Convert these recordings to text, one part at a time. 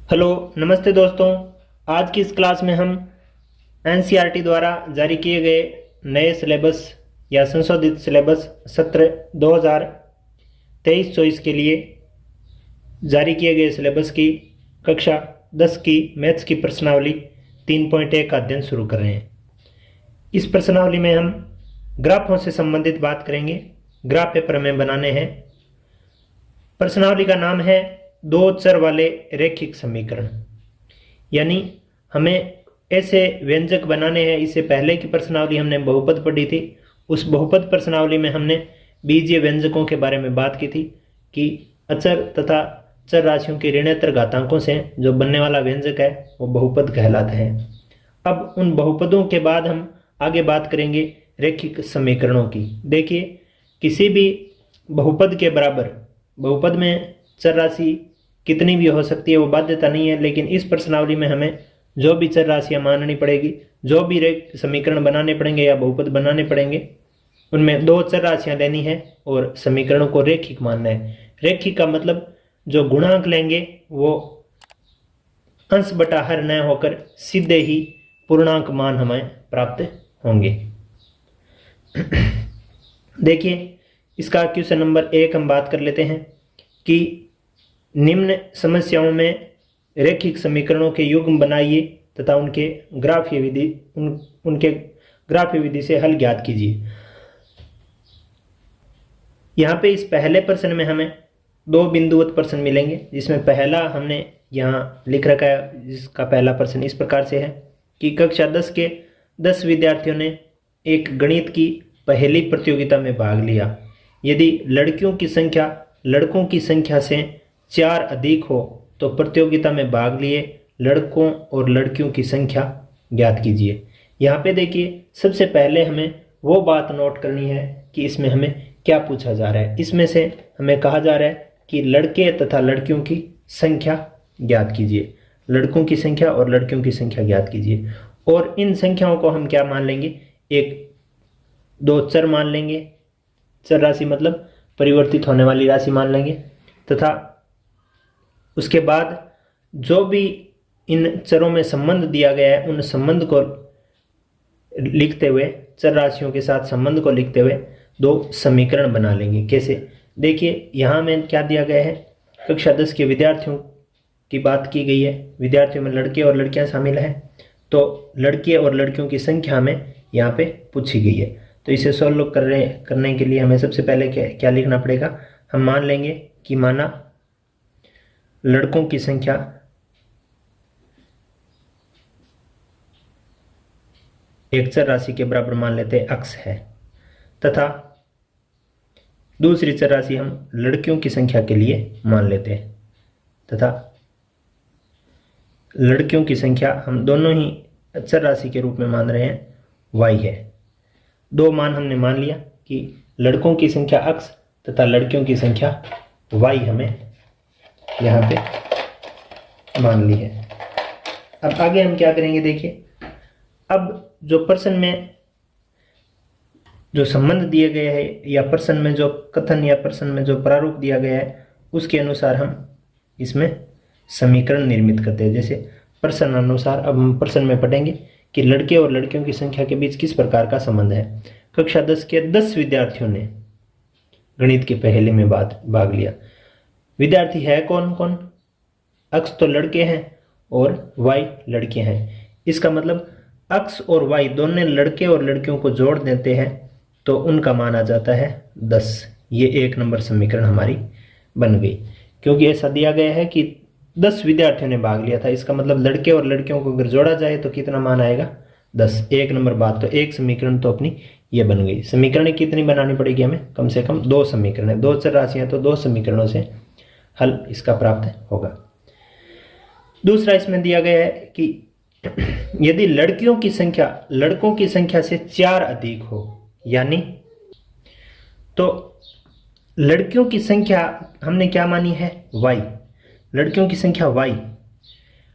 Hello नमस्ते दोस्तों। आज की इस क्लास में हम एनसीईआरटी द्वारा जारी किए गए नए सिलेबस या संशोधित सिलेबस सत्र 2023-24 के लिए जारी किए गए सिलेबस की कक्षा 10 की मैथ्स की प्रश्नावली 3.1 का अध्ययन शुरू कर रहे हैं। इस प्रश्नावली में हम ग्राफों से संबंधित बात करेंगे। ग्राफ पेपर हमें बनाने हैं। प्रश्नावली का नाम है दो चर वाले रैखिक समीकरण, यानी हमें ऐसे व्यंजक बनाने हैं। इससे पहले की प्रश्नावली हमने बहुपद पढ़ी थी। उस बहुपद प्रश्नावली में हमने बीजीय व्यंजकों के बारे में बात की थी कि अचर तथा चर राशियों के ऋणोत्तर घातांकों से जो बनने वाला व्यंजक है वो बहुपद कहलाता है। अब उन बहुपदों के बाद हम आगे बात करेंगे रैखिक समीकरणों की। देखिए, किसी भी बहुपद के बराबर, बहुपद में चर राशि कितनी भी हो सकती है वो बाध्यता नहीं है, लेकिन इस प्रश्नावली में हमें जो भी चर राशियां माननी पड़ेगी, जो भी समीकरण बनाने पड़ेंगे या बहुपद बनाने पड़ेंगे, उनमें दो चर राशियां लेनी है और समीकरणों को रैखिक मानना है। रैखिक का मतलब जो गुणांक लेंगे वो अंश बटा हर न होकर सीधे ही पूर्णांक मान हमें प्राप्त होंगे। देखिए, इसका क्वेश्चन नंबर 1 हम बात कर लेते हैं कि निम्न समस्याओं में रैखिक समीकरणों के युग्म बनाइए तथा उनके ग्राफीय विधि से हल ज्ञात कीजिए। यहाँ पे इस पहले प्रश्न में हमें दो बिंदुवत प्रश्न मिलेंगे, जिसमें पहला हमने यहाँ लिख रखा है। जिसका पहला प्रश्न इस प्रकार से है कि कक्षा 10 के 10 विद्यार्थियों ने एक गणित की पहेली प्रतियोगिता में भाग लिया। यदि लड़कियों की संख्या लड़कों की संख्या से 4 अधिक हो तो प्रतियोगिता में भाग लिए लड़कों और लड़कियों की संख्या ज्ञात कीजिए। यहाँ पे देखिए, सबसे पहले हमें वो बात नोट करनी है कि इसमें हमें क्या पूछा जा रहा है। इसमें से हमें कहा जा रहा है कि लड़के तथा लड़कियों की संख्या ज्ञात कीजिए। लड़कों की संख्या और लड़कियों की संख्या ज्ञात कीजिए। और इन संख्याओं को हम क्या मान लेंगे, एक दो चर मान लेंगे। चर राशि मतलब परिवर्तित होने वाली राशि मान लेंगे, तथा उसके बाद जो भी इन चरों में संबंध दिया गया है उन संबंध को लिखते हुए, चर राशियों के साथ संबंध को लिखते हुए दो समीकरण बना लेंगे। कैसे, देखिए यहाँ में क्या दिया गया है, कक्षा 10 के विद्यार्थियों की बात की गई है। विद्यार्थियों में लड़के और लड़कियां शामिल हैं, तो लड़के और लड़कियों की संख्या हमें यहाँ पे पूछी गई है। तो इसे सॉल्व करने के लिए हमें सबसे पहले क्या लिखना पड़ेगा, हम मान लेंगे कि माना लड़कों की संख्या एक चर राशि के बराबर मान लेते हैं x है, तथा दूसरी चर राशि हम लड़कियों की संख्या के लिए मान लेते हैं, तथा लड़कियों की संख्या हम दोनों ही चर राशि के रूप में मान रहे हैं y है। दो मान हमने मान लिया कि लड़कों की संख्या x तथा लड़कियों की संख्या y हमें यहाँ पे मान ली है। अब आगे हम क्या करेंगे, देखिए, अब जो प्रश्न में जो संबंध दिए गए हैं या प्रश्न में जो कथन या प्रश्न में जो प्रारूप दिया गया है उसके अनुसार हम इसमें समीकरण निर्मित करते हैं। जैसे प्रश्न अनुसार अब हम प्रश्न में पढ़ेंगे कि लड़के और लड़कियों की संख्या के बीच किस प्रकार का संबंध है। कक्षा 10 के 10 विद्यार्थियों ने गणित की पहेली में भाग लिया। विद्यार्थी है कौन कौन, x तो लड़के हैं और y लड़के हैं। इसका मतलब x और y दोनों लड़के और लड़कियों को जोड़ देते हैं तो उनका मान आ जाता है 10। ये 1 नंबर समीकरण हमारी बन गई, क्योंकि ऐसा दिया गया है कि 10 विद्यार्थियों ने भाग लिया था। इसका मतलब लड़के और लड़कियों को अगर जोड़ा जाए तो कितना मान आएगा, 10। 1 नंबर बात, तो एक समीकरण तो अपनी ये बन गई। समीकरण कितनी बनानी पड़ेगी हमें, कम से कम 2 समीकरण है। 2 चर राशियां तो 2 समीकरणों से हल इसका प्राप्त होगा। दूसरा इसमें दिया गया है कि यदि लड़कियों की संख्या लड़कों की संख्या से 4 अधिक हो, यानी तो लड़कियों की संख्या हमने क्या मानी है, y। लड़कियों की संख्या y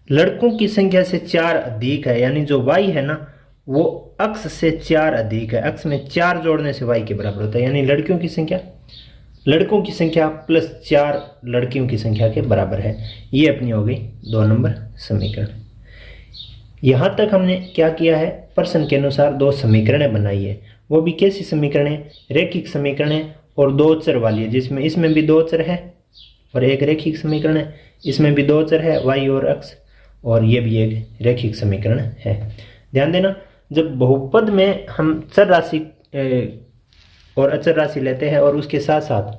लड़कों की संख्या से 4 अधिक है, यानी जो y है ना वो x से 4 अधिक है। x में 4 जोड़ने से y के बराबर होता है, यानी लड़कियों की संख्या लड़कों की संख्या प्लस 4 लड़कियों की संख्या के बराबर है। ये अपनी हो गई 2 नंबर समीकरण। यहाँ तक हमने क्या किया है, प्रश्न के अनुसार 2 समीकरणें बनाई है। वो भी कैसी समीकरण है, रेखिक समीकरण है और 2 चर वाली है, जिसमें इसमें भी 2 चर है और एक रेखिक समीकरण है, इसमें भी 2 चर है y और x, और ये भी एक रेखिक समीकरण है। ध्यान देना, जब बहुपद में हम चर राशि और अचर राशि लेते हैं और उसके साथ साथ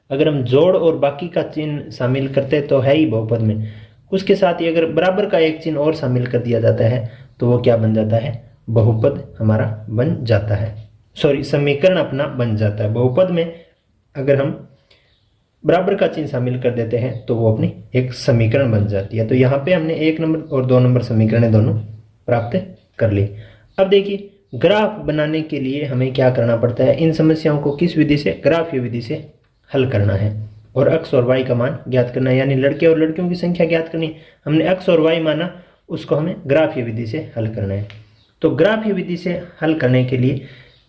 अगर हम जोड़ और बाकी का चिन्ह शामिल करते हैं तो है ही बहुपद में, उसके साथ ही अगर बराबर का एक चिन्ह और शामिल कर दिया जाता है तो वो क्या बन जाता है, बहुपद हमारा बन जाता है, समीकरण अपना बन जाता है। बहुपद में अगर हम बराबर का चिन्ह शामिल कर देते हैं तो वो अपनी एक समीकरण बन जाती है। तो यहाँ पे हमने 1 नंबर और 2 नंबर समीकरण दोनों प्राप्त कर ली। अब देखिए, ग्राफ बनाने के लिए हमें क्या करना पड़ता है, इन समस्याओं को किस विधि से, ग्राफीय विधि से हल करना है और x और y का मान ज्ञात करना है, यानी लड़के और लड़कियों की संख्या ज्ञात करनी है। हमने x और y माना, उसको हमें ग्राफीय विधि से हल करना है। तो ग्राफीय विधि से हल करने के लिए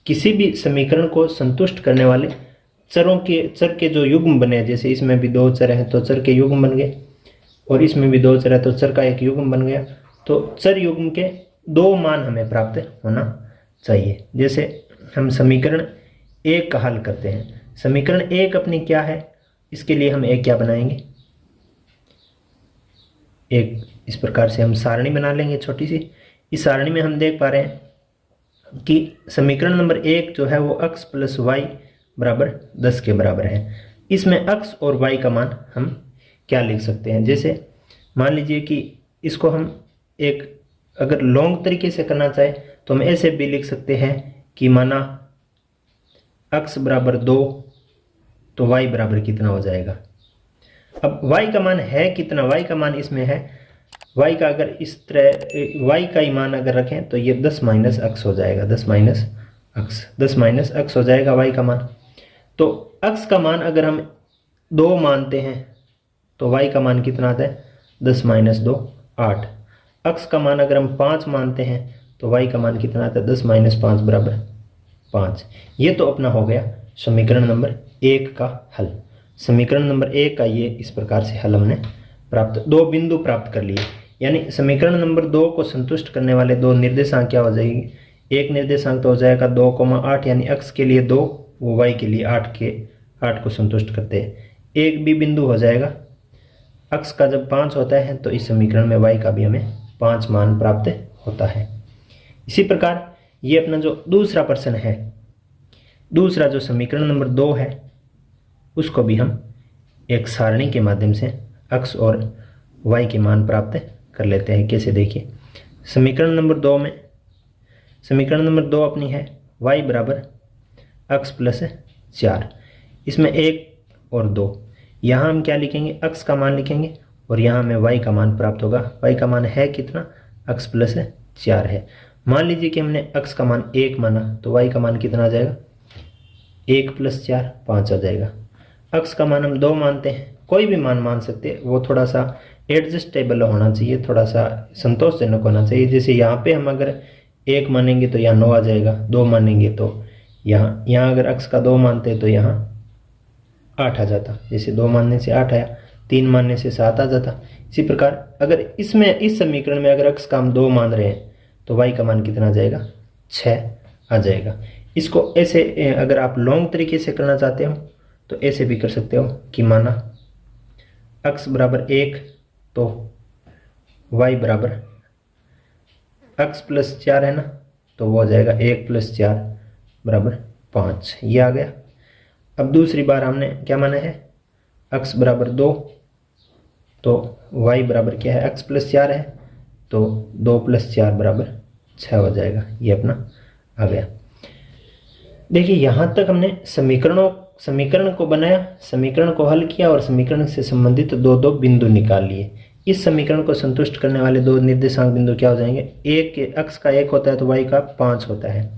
किसी भी समीकरण को संतुष्ट करने वाले चर के जो युग्म बने, जैसे इसमें भी 2 चर हैं तो चर के युग्म बन गए, और इसमें भी 2 चर है तो चर का एक युग्म बन गया। तो चर युग्म के 2 मान हमें प्राप्त होना चाहिए। जैसे हम समीकरण 1 का हल करते हैं, समीकरण 1 अपनी क्या है, इसके लिए हम एक क्या बनाएंगे, एक इस प्रकार से हम सारणी बना लेंगे छोटी सी। इस सारणी में हम देख पा रहे हैं कि समीकरण नंबर 1 जो है वो x प्लस वाई बराबर 10 के बराबर है। इसमें x और y का मान हम क्या लिख सकते हैं, जैसे मान लीजिए कि इसको हम एक अगर लॉन्ग तरीके से करना चाहे तो हम ऐसे भी लिख सकते हैं कि माना x बराबर 2 तो y बराबर कितना हो जाएगा। अब y का मान है कितना, y का मान इसमें है, y का अगर इस तरह y का ही मान अगर रखें तो ये 10 माइनस x हो जाएगा, 10 माइनस x हो जाएगा y का मान। तो x का मान अगर हम 2 मानते हैं तो y का मान कितना आता है, 10 माइनस 2 8। x का मान अगर हम 5 मानते हैं तो y का मान कितना आता है, 10 माइनस 5 बराबर 5। ये तो अपना हो गया समीकरण नंबर 1 का हल। समीकरण नंबर 1 का ये इस प्रकार से हल हमने प्राप्त, 2 बिंदु प्राप्त कर लिए। यानी समीकरण नंबर 2 को संतुष्ट करने वाले 2 निर्देशांक क्या हो जाएगी, एक निर्देशांक तो हो जाएगा 2,8, यानी x के लिए 2, वो y के लिए 8 को संतुष्ट करते हैं। एक भी बिंदु हो जाएगा, x का जब 5 होता है तो इस समीकरण में y का भी हमें 5 मान प्राप्त होता है। इसी प्रकार ये अपना जो दूसरा प्रश्न है, दूसरा जो समीकरण नंबर 2 है, उसको भी हम एक सारणी के माध्यम से x और y के मान प्राप्त कर लेते हैं। कैसे, देखिए समीकरण नंबर 2 में, समीकरण नंबर 2 अपनी है y बराबर x प्लस 4, इसमें 1 और 2, यहाँ हम क्या लिखेंगे, x का मान लिखेंगे और यहाँ हमें y का मान प्राप्त होगा। y का मान है कितना, x प्लस 4 है। मान लीजिए कि हमने x का मान 1 माना तो y का मान कितना आ जाएगा, 1 प्लस 4 5 आ जाएगा। x का मान हम 2 मानते हैं, कोई भी मान मान सकते हैं, वो थोड़ा सा एडजस्टेबल होना चाहिए, थोड़ा सा संतोषजनक होना चाहिए। जैसे यहाँ पे हम अगर 1 मानेंगे तो यहाँ 9 आ जाएगा, 2 मानेंगे तो यहाँ अगर x का 2 मानते हैं तो यहाँ 8 आ जाता, जैसे 2 मानने से 8 आया, 3 मानने से 7 आ जाता। इसी प्रकार अगर इसमें इस समीकरण में अगर x का हम 2 मान रहे हैं तो y का मान कितना आ जाएगा, 6 आ जाएगा। इसको ऐसे अगर आप लॉन्ग तरीके से करना चाहते हो तो ऐसे भी कर सकते हो कि माना x बराबर 1 तो y बराबर x प्लस 4 है ना, तो वो हो जाएगा 1 प्लस 4 बराबर 5, ये आ गया। अब दूसरी बार हमने क्या माना है, x बराबर 2 तो y बराबर क्या है, x प्लस 4 है तो 2 प्लस 4 बराबर 6 हो जाएगा, ये अपना आ गया। देखिए यहाँ तक हमने समीकरण को बनाया, समीकरण को हल किया और समीकरण से संबंधित 2 बिंदु निकाल लिए। इस समीकरण को संतुष्ट करने वाले 2 निर्देशांक बिंदु क्या हो जाएंगे, एक x का 1 होता है तो y का 5 होता है,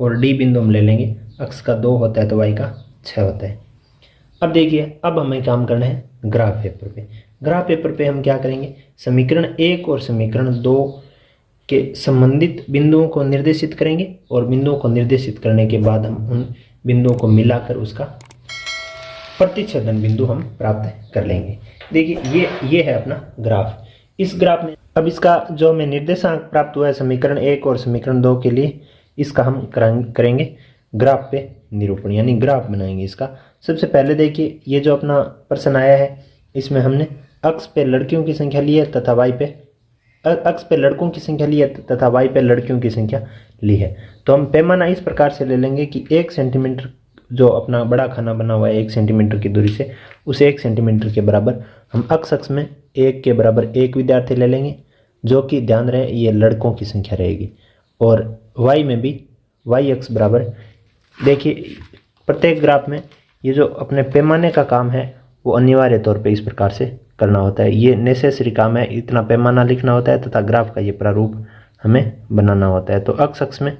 और d बिंदु हम ले लेंगे, x का 2 होता है तो y का 6 होता है। अब देखिए, अब हमें काम करना है ग्राफ पेपर पे। ग्राफ पेपर पे हम क्या करेंगे, समीकरण 1 और समीकरण 2 के संबंधित बिंदुओं को निर्देशित करेंगे और बिंदुओं को निर्देशित करने के बाद हम उन बिंदुओं को मिलाकर उसका प्रतिच्छेदन बिंदु हम प्राप्त कर लेंगे। देखिए ये है अपना ग्राफ। इस ग्राफ में अब इसका जो हमें निर्देशांक प्राप्त हुआ है समीकरण 1 और समीकरण 2 के लिए, इसका हम करेंगे ग्राफ पे निरूपण, यानी ग्राफ बनाएंगे इसका। सबसे पहले देखिए ये जो अपना प्रश्न आया है इसमें हमने अक्ष पे लड़कियों की संख्या ली है तथा वाई पे अक्ष पे लड़कों की संख्या ली है तथा वाई पे लड़कियों की संख्या ली है। तो हम पैमाना इस प्रकार से ले लेंगे कि 1 सेंटीमीटर जो अपना बड़ा खाना बना हुआ है 1 सेंटीमीटर की दूरी से, उस 1 सेंटीमीटर के बराबर हम अक्ष में 1 के बराबर 1 विद्यार्थी ले लेंगे, जो कि ध्यान रहे ये लड़कों की संख्या रहेगी। और वाई में भी वाई अक्ष बराबर, देखिए प्रत्येक ग्राफ में ये जो अपने पैमाने का काम है वो अनिवार्य तौर पे इस प्रकार से करना होता है। ये नेसेसरी काम है, इतना पैमाना लिखना होता है तथा ग्राफ का ये प्रारूप हमें बनाना होता है। तो अक्ष में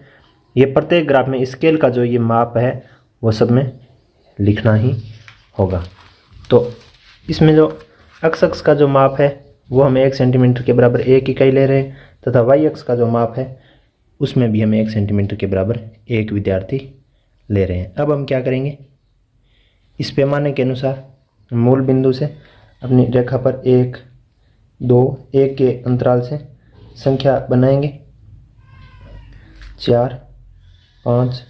ये प्रत्येक ग्राफ में स्केल का जो ये माप है वो सब में लिखना ही होगा। तो इसमें जो अक्ष का जो माप है वो हमें 1 सेंटीमीटर के बराबर 1 इकाई ले रहे हैं तथा वाई अक्ष का जो माप है उसमें भी हमें 1 सेंटीमीटर के बराबर 1 विद्यार्थी ले रहे हैं। अब हम क्या करेंगे, इस पैमाने के अनुसार मूल बिंदु से अपनी रेखा पर 1 2 1 के अंतराल से संख्या बनाएंगे 4 5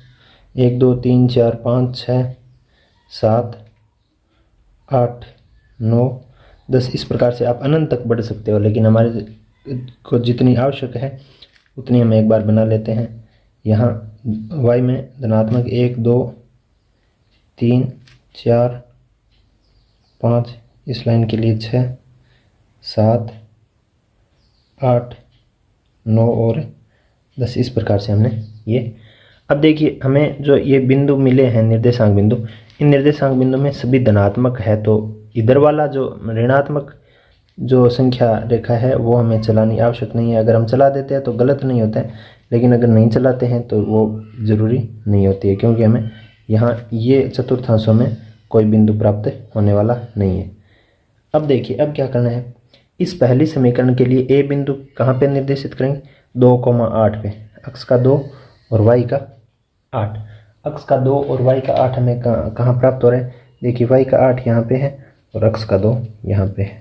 1 2 3 4 5 6 7 8 9 10 इस प्रकार से आप अनंत तक बढ़ सकते हो, लेकिन हमारे को जितनी आवश्यक है उतनी हम एक बार बना लेते हैं। यहाँ y में धनात्मक 1 2 3 4 5, इस लाइन के लिए 6 7 8 9 और 10 इस प्रकार से हमने ये। अब देखिए हमें जो ये बिंदु मिले हैं निर्देशांक बिंदु, इन निर्देशांक बिंदु में सभी धनात्मक है, तो इधर वाला जो ऋणात्मक जो संख्या रेखा है वो हमें चलानी आवश्यक नहीं है। अगर हम चला देते हैं तो गलत नहीं होता है, लेकिन अगर नहीं चलाते हैं तो वो ज़रूरी नहीं होती है, क्योंकि हमें यहाँ ये चतुर्थांशों में कोई बिंदु प्राप्त होने वाला नहीं है। अब देखिए अब क्या करना है, इस पहली समीकरण के लिए ए बिंदु कहाँ पे निर्देशित करेंगे, 2,8 पे, अक्ष का 2 और वाई का 8। अक्ष का 2 और वाई का 8 हमें कहाँ प्राप्त हो रहा है, देखिए वाई का 8 यहाँ पे है और अक्ष का 2 यहाँ पे है।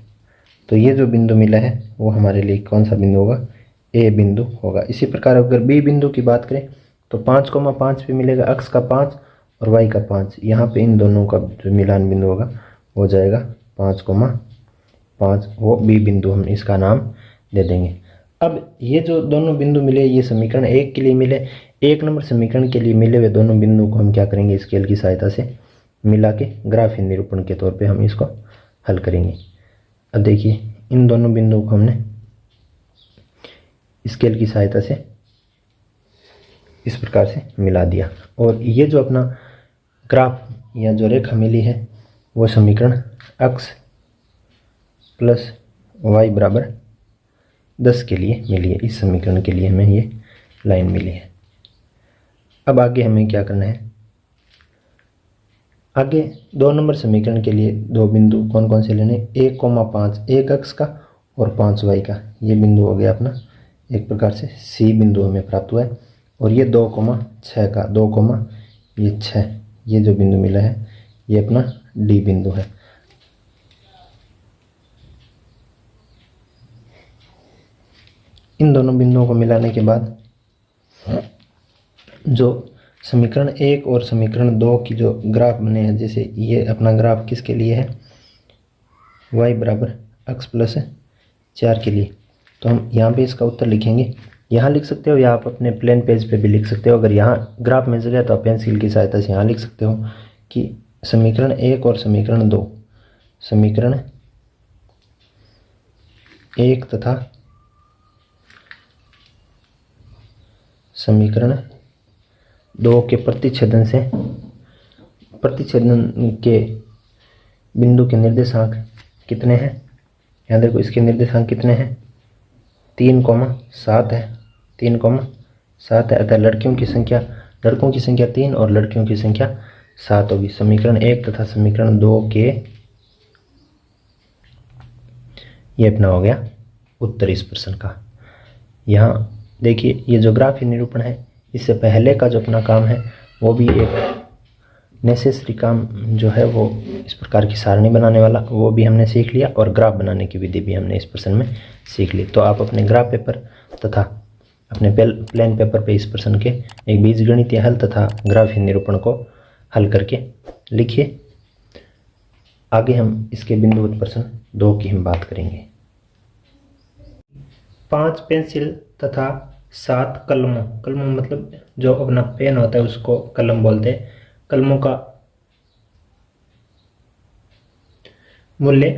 तो ये जो बिंदु मिला है वो हमारे लिए कौन सा बिंदु होगा, ए बिंदु होगा। इसी प्रकार अगर बी बिंदु की बात करें तो 5,5 पे मिलेगा, अक्ष का 5 और वाई का 5। यहाँ पे इन दोनों का जो मिलान बिंदु होगा वो जाएगा 5,5, वो बी बिंदु हम इसका नाम दे देंगे। अब ये जो दोनों बिंदु मिले ये समीकरण 1 के लिए मिले, 1 नंबर समीकरण के लिए मिले हुए दोनों बिंदु को हम क्या करेंगे, स्केल की सहायता से मिला के ग्राफीय निरूपण के तौर पे हम इसको हल करेंगे। अब देखिए इन दोनों बिंदुओं को हमने स्केल की सहायता से इस प्रकार से मिला दिया, और ये जो अपना ग्राफ या जो रेखा मिली है वो समीकरण अक्ष प्लस वाई बराबर 10 के लिए मिली है। इस समीकरण के लिए हमें ये लाइन मिली है। अब आगे हमें क्या करना है, आगे 2 नंबर समीकरण के लिए दो बिंदु कौन कौन से लेने, 1,5 1 अक्ष का और 5 वाई का, ये बिंदु हो गया अपना एक प्रकार से सी बिंदु हमें प्राप्त हुआ है। और ये 2,6 का 2,6 ये जो बिंदु मिला है ये अपना डी बिंदु है। इन दोनों बिंदुओं को मिलाने के बाद जो समीकरण 1 और समीकरण 2 की जो ग्राफ बने हैं, जैसे ये अपना ग्राफ किसके लिए है, y बराबर अक्ष प्लस 4 के लिए, तो हम यहाँ पे इसका उत्तर लिखेंगे। यहाँ लिख सकते हो या आप अपने प्लेन पेज पे भी लिख सकते हो। अगर यहाँ ग्राफ में जगह तो आप पेंसिल की सहायता से यहाँ लिख सकते हो कि समीकरण 1 और समीकरण 2, समीकरण 1 तथा समीकरण 2 के प्रतिच्छेदन के बिंदु के निर्देशांक कितने हैं, यहाँ देखो इसके निर्देशांक कितने हैं, 3,7 है, 3,7 है। अतः लड़कों की संख्या 3 और लड़कियों की संख्या 7 होगी। समीकरण 1 तथा समीकरण 2 के ये अपना हो गया उत्तर इस प्रश्न का। यहाँ देखिए ये जो ग्राफीय निरूपण है, इससे पहले का जो अपना काम है वो भी एक नेसेसरी काम जो है वो इस प्रकार की सारणी बनाने वाला वो भी हमने सीख लिया, और ग्राफ बनाने की विधि भी हमने इस प्रश्न में सीख ली। तो आप अपने ग्राफ पेपर तथा अपने प्लेन पेपर पे इस प्रश्न के एक बीजगणितीय हल तथा ग्राफीय निरूपण को हल करके लिखिए। आगे हम इसके बिंदुवत प्रश्न 2 की हम बात करेंगे। 5 पेंसिल तथा 7 कलमों, कलमों मतलब जो अपना पेन होता है उसको कलम बोलते हैं, कलमों का मूल्य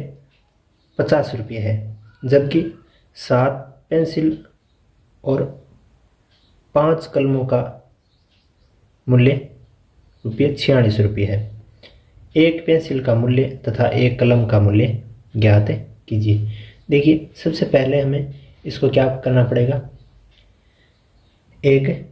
50 रुपये है, जबकि 7 पेंसिल और 5 कलमों का मूल्य ₹46 है। एक पेंसिल का मूल्य तथा एक कलम का मूल्य ज्ञात कीजिए। देखिए, सबसे पहले हमें इसको क्या करना पड़ेगा, एक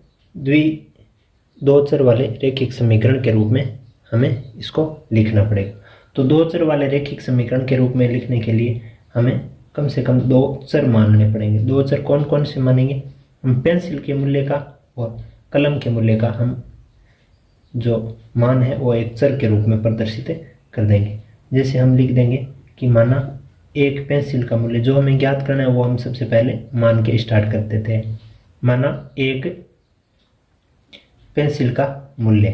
दो चर वाले रैखिक समीकरण के रूप में हमें इसको लिखना पड़ेगा। तो 2 चर वाले रैखिक समीकरण के रूप में लिखने के लिए हमें कम से कम 2 चर मानने पड़ेंगे। 2 चर कौन कौन से मानेंगे, हम पेंसिल के मूल्य का और कलम के मूल्य का हम जो मान है वो एक चर के रूप में प्रदर्शित कर देंगे। जैसे हम लिख देंगे कि माना एक पेंसिल का मूल्य, जो हमें ज्ञात करना है वो हम सबसे पहले मान के स्टार्ट करते थे। माना एक पेंसिल का मूल्य,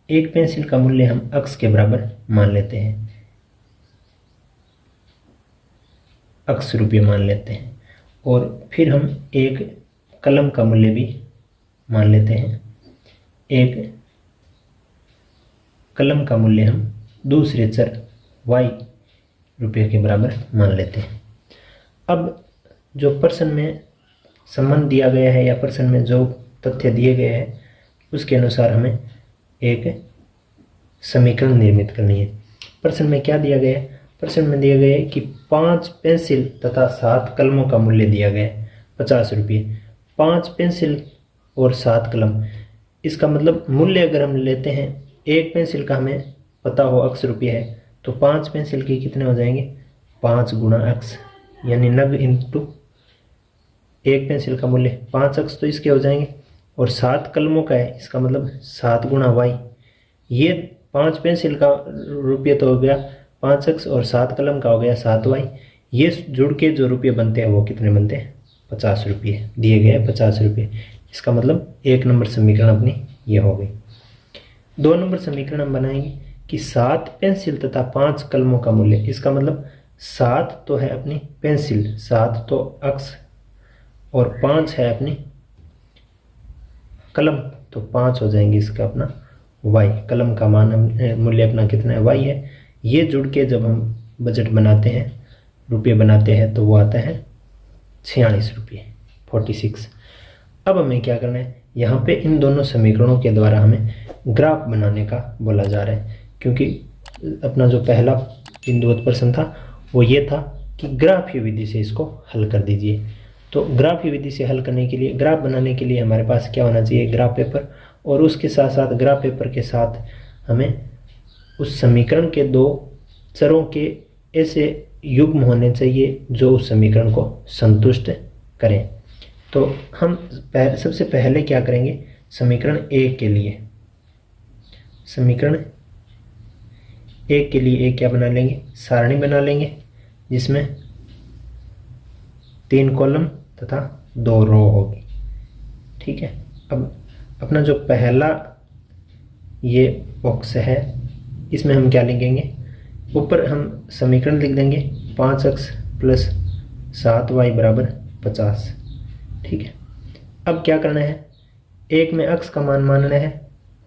एक पेंसिल का मूल्य हम अक्स के बराबर मान लेते हैं, अक्स रुपये मान लेते हैं। और फिर हम एक कलम का मूल्य भी मान लेते हैं, एक कलम का मूल्य हम दूसरे चर y रुपये के बराबर मान लेते हैं। अब जो प्रश्न में संबंध दिया गया है या प्रश्न में जो तथ्य दिए गए हैं उसके अनुसार हमें एक समीकरण निर्मित करनी है। प्रश्न में क्या दिया गया है, प्रश्न में दिया गया है कि 5 पेंसिल तथा 7 कलमों का मूल्य दिया गया है 50 रुपये। 5 पेंसिल और 7 कलम, इसका मतलब मूल्य अगर हम लेते हैं, एक पेंसिल का हमें पता हो अक्स रुपये है, तो 5 पेंसिल के कितने हो जाएंगे, 5 गुणा अक्स, यानी नग इंटू एक पेंसिल का मूल्य 5 अक्स, तो इसके हो जाएंगे। और 7 कलमों का है, इसका मतलब 7 गुणा वाई। ये 5 पेंसिल का रुपये तो हो गया 5 अक्स और 7 कलम का हो गया 7 वाई। ये जुड़ के जो रुपये बनते हैं वो कितने बनते हैं, 50 रुपये दिए गए 50 रुपये। इसका मतलब 1 नंबर समीकरण अपनी ये हो गई। 2 नंबर समीकरण हम बनाएंगे कि 7 पेंसिल तथा 5 कलमों का मूल्य, इसका मतलब 7 तो है अपनी पेंसिल, 7 तो अक्स, और 5 है अपनी कलम, तो 5 हो जाएंगे इसका अपना y। कलम का मान मूल्य अपना कितना है, y है। ये जुड़ के जब हम बजट बनाते हैं, रुपये बनाते हैं, तो वो आता है 46 रुपये, 46। अब हमें क्या करना है, यहाँ पे इन दोनों समीकरणों के द्वारा हमें ग्राफ बनाने का बोला जा रहा है, क्योंकि अपना जो पहला बिंदुवत प्रश्न था वो ये था कि ग्राफीय विधि से इसको हल कर दीजिए। तो ग्राफीय विधि से हल करने के लिए, ग्राफ बनाने के लिए हमारे पास क्या होना चाहिए, ग्राफ पेपर, और उसके साथ साथ ग्राफ पेपर के साथ हमें उस समीकरण के 2 चरों के ऐसे युग्म होने चाहिए जो उस समीकरण को संतुष्ट करें। तो हम सबसे पहले क्या करेंगे, समीकरण एक के लिए, समीकरण एक के लिए एक क्या बना लेंगे, सारणी बना लेंगे जिसमें 3 कॉलम तथा 2 रो होगी। ठीक है। अब अपना जो पहला ये बॉक्स है इसमें हम क्या लिखेंगे, ऊपर हम समीकरण लिख देंगे 5x प्लस 7y बराबर 50। ठीक है। अब क्या करना है, एक में x का मान मानना है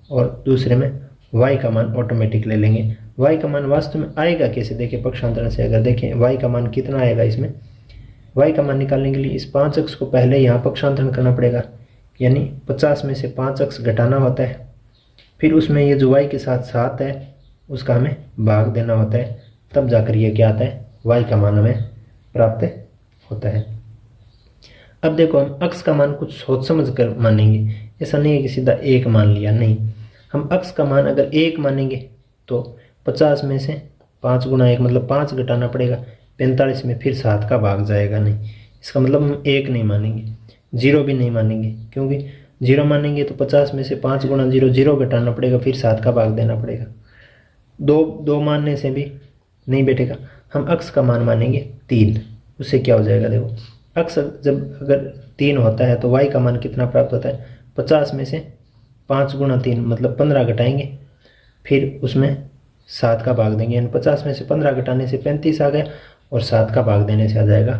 और दूसरे में y का मान ऑटोमेटिक ले लेंगे। y का मान वास्तव में आएगा कैसे, देखिए पक्षांतरण से अगर देखें y का मान कितना आएगा, इसमें y का मान निकालने के लिए इस 5x को पहले यहाँ पक्षांतरण करना पड़ेगा, यानी 50 में से 5x घटाना होता है, फिर उसमें ये जो y के साथ 7 है उसका हमें भाग देना होता है, तब जाकर ये क्या आता है, y का मान हमें प्राप्त होता है। अब देखो, हम x का मान कुछ सोच समझ कर मानेंगे, ऐसा नहीं है कि सीधा 1 मान लिया, नहीं, हम x का मान अगर 1 मानेंगे तो 50 में से 5 गुणा 1 मतलब 5 घटाना पड़ेगा, 45 में फिर 7 का भाग जाएगा, नहीं, इसका मतलब हम 1 नहीं मानेंगे, 0 भी नहीं मानेंगे, क्योंकि जीरो मानेंगे तो 50 में से 5 गुणा जीरो, जीरो घटाना पड़ेगा, फिर 7 का भाग देना पड़ेगा। दो मानने से भी नहीं बैठेगा। हम अक्स का मान मानेंगे 3। उससे क्या हो जाएगा, देखो अक्स जब अगर 3 होता है तो वाई का मान कितना प्राप्त होता है, 50 में से 5 गुणा 3 मतलब 15 घटाएंगे, फिर उसमें 7 का भाग देंगे, यानी 50 में से 15 घटाने से 35 आ गया और 7 का भाग देने से आ जाएगा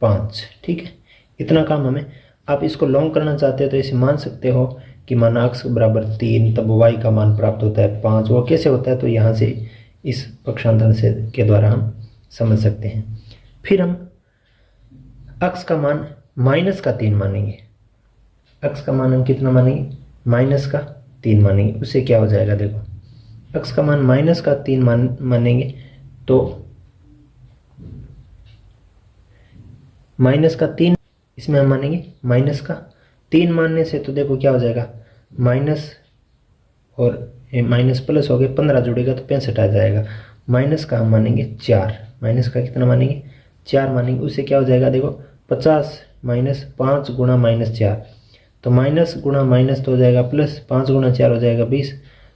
5। ठीक है, इतना काम हमें। आप इसको लॉन्ग करना चाहते हो तो इसे मान सकते हो कि माना अक्स बराबर 3, तब वाई का मान प्राप्त होता है 5। वो कैसे होता है, तो यहाँ से इस पक्षांतर से के द्वारा हम समझ सकते हैं। फिर हम अक्स का मान -3 मानेंगे। अक्स का मान हम कितना मानेंगे, -3 मानेंगे। उससे क्या हो जाएगा, देखो अक्स का मान -3 मानेंगे तो -3 इसमें हम मानेंगे -3 मानने से तो देखो क्या हो जाएगा, माइनस और माइनस प्लस हो गए, 15 जुड़ेगा तो 65 आ जाएगा। माइनस का हम मानेंगे 4, माइनस का कितना मानेंगे, 4 मानेंगे। उससे क्या हो जाएगा, देखो 50 माइनस 5 गुणा -4, तो माइनस गुणा माइनस तो हो जाएगा प्लस, 5 गुणा 4 हो जाएगा 20,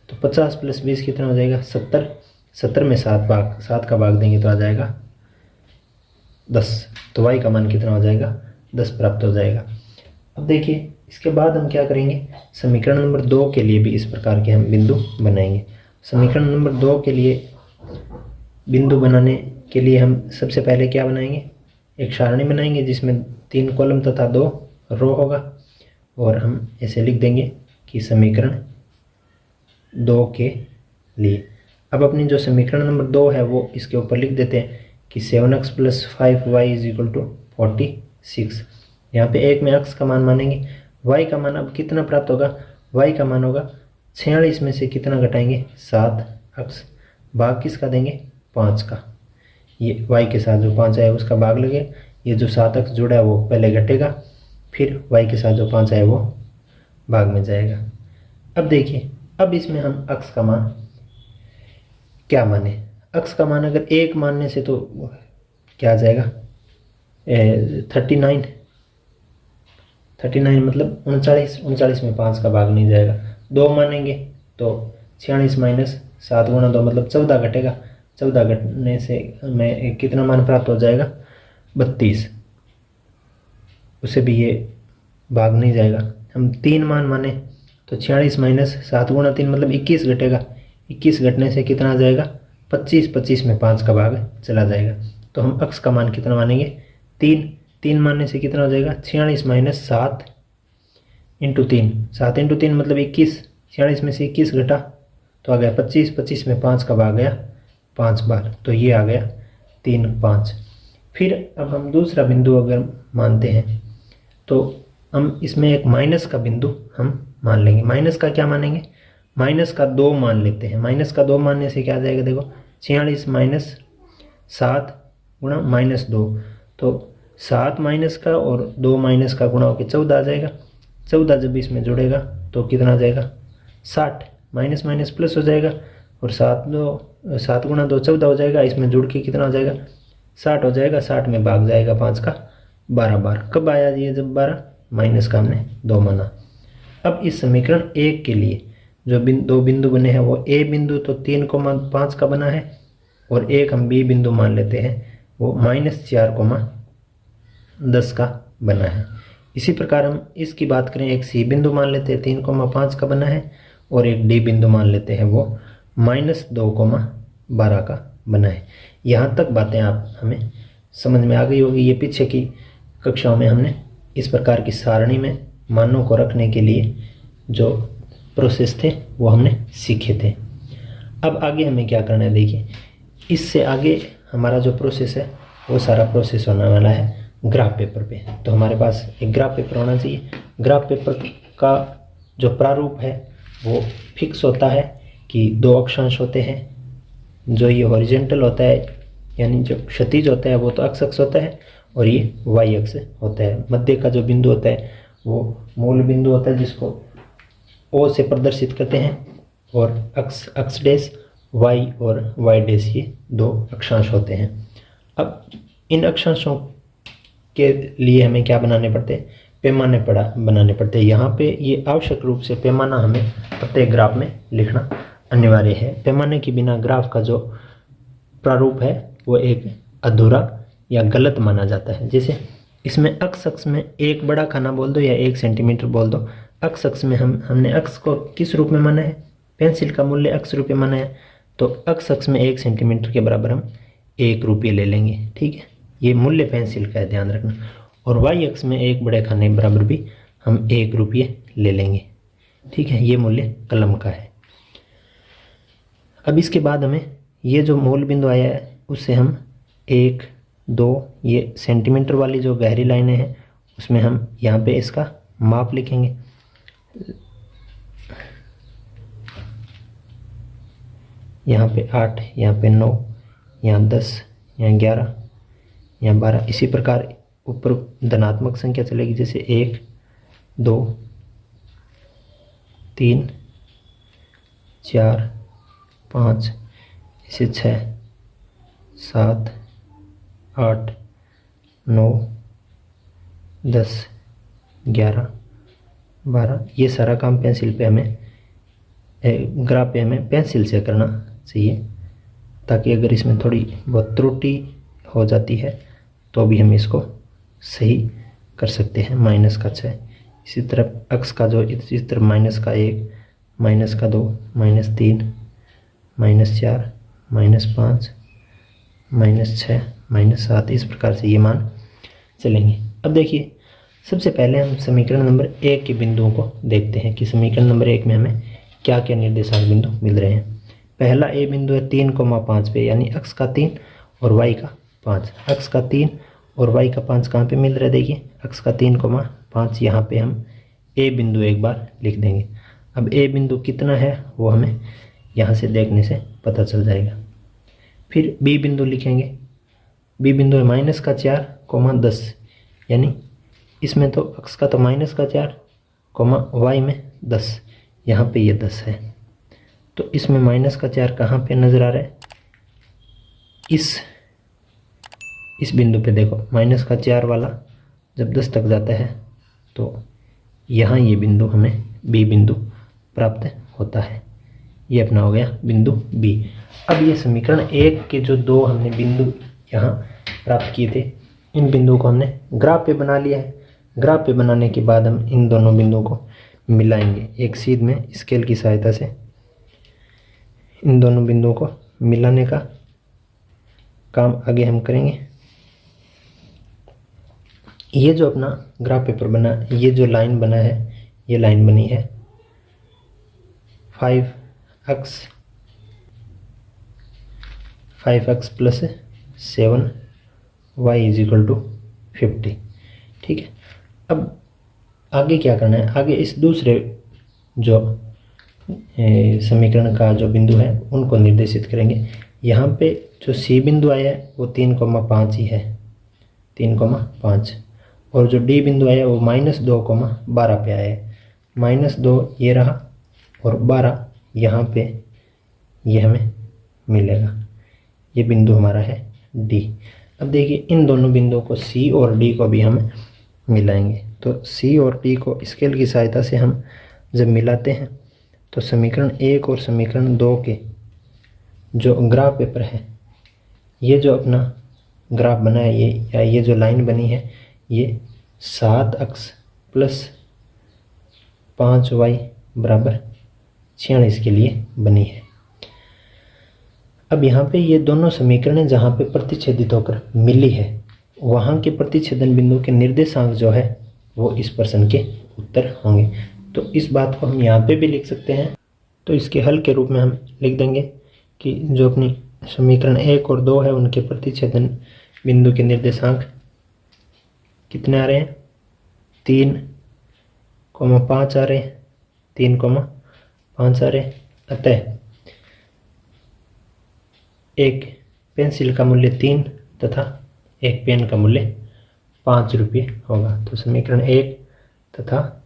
तो 50 + 20 कितना हो जाएगा 70। 70 में 7 का भाग देंगे तो आ जाएगा 10। तो वाई का मान कितना हो जाएगा, 10 प्राप्त हो जाएगा। अब देखिए इसके बाद हम क्या करेंगे, समीकरण नंबर 2 के लिए भी इस प्रकार के हम बिंदु बनाएंगे। समीकरण नंबर 2 के लिए बिंदु बनाने के लिए हम सबसे पहले क्या बनाएंगे, एक सारणी बनाएंगे जिसमें 3 कॉलम तथा 2 रो होगा, और हम ऐसे लिख देंगे कि समीकरण 2 के लिए। अब अपनी जो समीकरण नंबर 2 है वो इसके ऊपर लिख देते हैं कि 7x + 5y = 46। यहाँ पे एक में अक्स का मान मानेंगे, y का मान अब कितना प्राप्त होगा, y का मान होगा 46 में से कितना घटाएंगे 7 अक्स, भाग किसका देंगे 5 का। ये y के साथ जो 5 आया उसका भाग लगे, ये जो 7 अक्स जुड़ा है वो पहले घटेगा, फिर y के साथ जो 5 आया वो भाग में जाएगा। अब देखिए, अब इसमें हम अक्स का मान क्या माने, अक्स का मान अगर 1 मानने से तो क्या आ जाएगा 39 मतलब 39 में 5 का भाग नहीं जाएगा। 2 मानेंगे तो 46 माइनस 7 गुणा 2 मतलब 14 घटेगा, 14 घटने से हमें कितना मान प्राप्त हो जाएगा 32, उससे भी ये भाग नहीं जाएगा। हम 3 मान माने तो 46 माइनस 7 गुणा 3 मतलब 21 घटेगा, 21 घटने से कितना आ जाएगा 25, 25 में 5 का भाग चला जाएगा। तो हम अक्स का मान कितना मानेंगे 3 मानने से कितना हो जाएगा 46 माइनस 7 इंटू 3, 7 इंटू 3 मतलब 21, 46 में से 21 घटा तो आ गया 25, 25 में 5 का भाग गया 5 बार, तो ये आ गया 3, 5। फिर अब हम दूसरा बिंदु अगर मानते हैं तो हम इसमें एक माइनस का बिंदु हम मान लेंगे। माइनस का क्या मानेंगे, माइनस का 2 मान लेते हैं। माइनस का 2 मानने से क्या आ जाएगा, देखो 46 माइनस 7 गुणा -2, तो 7 माइनस का और 2 माइनस का गुणा होकर 14 आ जाएगा। 14 जब इसमें जुड़ेगा तो कितना आ जाएगा 60, माइनस माइनस प्लस हो जाएगा, और 7 गुणा 2 14 हो जाएगा, इसमें जुड़ के कितना हो जाएगा 60 हो जाएगा। 60 में भाग जाएगा 5 का 12 बार। कब आया ये, जब 12, माइनस का हमने 2 माना। अब इस समीकरण 1 के लिए जो 2 बिंदु बने हैं वो ए बिंदु तो 3,5 का बना है, और एक हम बी बिंदु मान लेते हैं वो -4,10 का बना है। इसी प्रकार हम इसकी बात करें, एक सी बिंदु मान लेते हैं 3,5 का बना है, और एक डी बिंदु मान लेते हैं वो -2,12 का बना है। यहाँ तक बातें आप हमें समझ में आ गई होगी। ये पीछे की कक्षाओं में हमने इस प्रकार की सारणी में मानों को रखने के लिए जो प्रोसेस थे वो हमने सीखे थे। अब आगे हमें क्या करना है, देखिए इससे आगे हमारा जो प्रोसेस है वो सारा प्रोसेस होने वाला है ग्राफ पेपर पे। तो हमारे पास एक ग्राफ पेपर होना चाहिए। ग्राफ पेपर का जो प्रारूप है वो फिक्स होता है कि 2 अक्षांश होते हैं, जो ये हॉरिजेंटल होता है यानी जो क्षैतिज होता है वो तो x अक्ष होता है, और ये y अक्ष होता है। मध्य का जो बिंदु होता है वो मूल बिंदु होता है जिसको O से प्रदर्शित करते हैं, और x डैश y और y डैश ये 2 अक्षांश होते हैं। अब इन अक्षांशों के लिए हमें क्या बनाने पड़ते हैं, पैमाने बनाने पड़ते हैं। यहाँ पे ये आवश्यक रूप से पैमाना हमें प्रत्येक ग्राफ में लिखना अनिवार्य है। पैमाने के बिना ग्राफ का जो प्रारूप है वो एक अधूरा या गलत माना जाता है। जैसे इसमें अक्ष अक्ष में एक बड़ा खाना बोल दो या 1 सेंटीमीटर बोल दो। अक्ष अक्ष में हमने अक्ष को किस रूप में माना है? पेंसिल का मूल्य अक्ष रूपये माना है, तो अक्ष अक्ष में 1 सेंटीमीटर के बराबर हम 1 रुपये ले लेंगे। ठीक है, ये मूल्य पेंसिल का है, ध्यान रखना। और वाई अक्ष में एक बड़े खाने के बराबर भी हम 1 रुपये ले लेंगे। ठीक है, ये मूल्य कलम का है। अब इसके बाद हमें ये जो मूल बिंदु आया है उससे हम 1, 2 ये सेंटीमीटर वाली जो गहरी लाइनें हैं उसमें हम यहाँ पे इसका माप लिखेंगे। यहाँ पे 8, यहाँ पे 9, यहाँ 10, यहाँ 11, यहाँ 12। इसी प्रकार ऊपर धनात्मक संख्या चलेगी, जैसे 1, 2, 3, 4, 5, इसे 6, 7, 8, 9, 10, 11, 12। ये सारा काम पेंसिल पे हमें ग्राफ पे हमें पेंसिल से करना चाहिए, ताकि अगर इसमें थोड़ी बहुत त्रुटि हो जाती है तो भी हम इसको सही कर सकते हैं। माइनस का 6, इसी तरफ अक्ष का जो इस तरफ माइनस का 1, माइनस का 2, minus 3, minus 4, minus 5, minus 6, minus 7। इस प्रकार से ये मान चलेंगे। अब देखिए, सबसे पहले हम समीकरण नंबर 1 के बिंदुओं को देखते हैं कि समीकरण नंबर 1 में हमें क्या क्या निर्देशांक बिंदु मिल रहे हैं। पहला ए बिंदु है 3,5 पे, यानी अक्ष का 3 और वाई का 5। अक्ष का 3 और वाई का 5 कहाँ पे मिल रहा है? देखिए, अक्ष का 3,5 यहाँ पे हम ए बिंदु एक बार लिख देंगे। अब ए बिंदु कितना है वो हमें यहाँ से देखने से पता चल जाएगा। फिर बी बिंदु लिखेंगे। बी बिंदु है माइनस का 4,10, यानी इसमें तो अक्ष का तो माइनस का 4, वाई में 10, यहाँ पे ये 10 है, तो इसमें माइनस का 4 कहाँ पे नज़र आ रहा है? इस बिंदु पे देखो, माइनस का 4 वाला जब 10 तक जाता है तो यहाँ ये बिंदु हमें बी बिंदु प्राप्त होता है। ये अपना हो गया बिंदु बी। अब ये समीकरण 1 के जो 2 हमने बिंदु यहाँ प्राप्त किए थे, इन बिंदुओं को हमने ग्राफ पे बना लिया है। ग्राफ पे बनाने के बाद हम इन दोनों बिंदुओं को मिलाएंगे एक सीध में स्केल की सहायता से। इन दोनों बिंदुओं को मिलाने का काम आगे हम करेंगे। ये जो अपना ग्राफ पेपर बना, ये जो लाइन बना है, ये लाइन बनी है 5x प्लस 7y = 50। ठीक है, अब आगे क्या करना है? आगे इस दूसरे जो समीकरण का जो बिंदु है उनको निर्देशित करेंगे। यहाँ पे जो सी बिंदु आया है वो 3,5 ही है, 3,5। और जो डी बिंदु आया है वो -2,12 पे आया है। -2 ये रहा और 12 यहाँ पे ये हमें मिलेगा। ये बिंदु हमारा है डी। अब देखिए, इन दोनों बिंदुओं को सी और डी को भी हम मिलाएंगे। तो सी और डी को स्केल की सहायता से हम जब मिलाते हैं तो समीकरण 1 और समीकरण 2 के जो ग्राफ पेपर है, ये जो अपना ग्राफ बना है, ये जो लाइन बनी है, ये 7x प्लस 5y = 46 के लिए बनी है। अब यहाँ पे ये दोनों समीकरणें जहाँ पे प्रतिच्छेदित होकर मिली है, वहाँ के प्रतिच्छेदन बिंदु के निर्देशांक जो है वो इस प्रश्न के उत्तर होंगे। तो इस बात को हम यहाँ पे भी लिख सकते हैं। तो इसके हल के रूप में हम लिख देंगे कि जो अपनी समीकरण 1 और 2 है उनके प्रतिच्छेदन बिंदु के निर्देशांक कितने आ रहे हैं? 3,5 आ रहे हैं, 3,5 आ रहे हैं। अतः एक पेंसिल का मूल्य 3 तथा एक पेन का मूल्य 5 रुपये होगा। तो समीकरण 1 तथा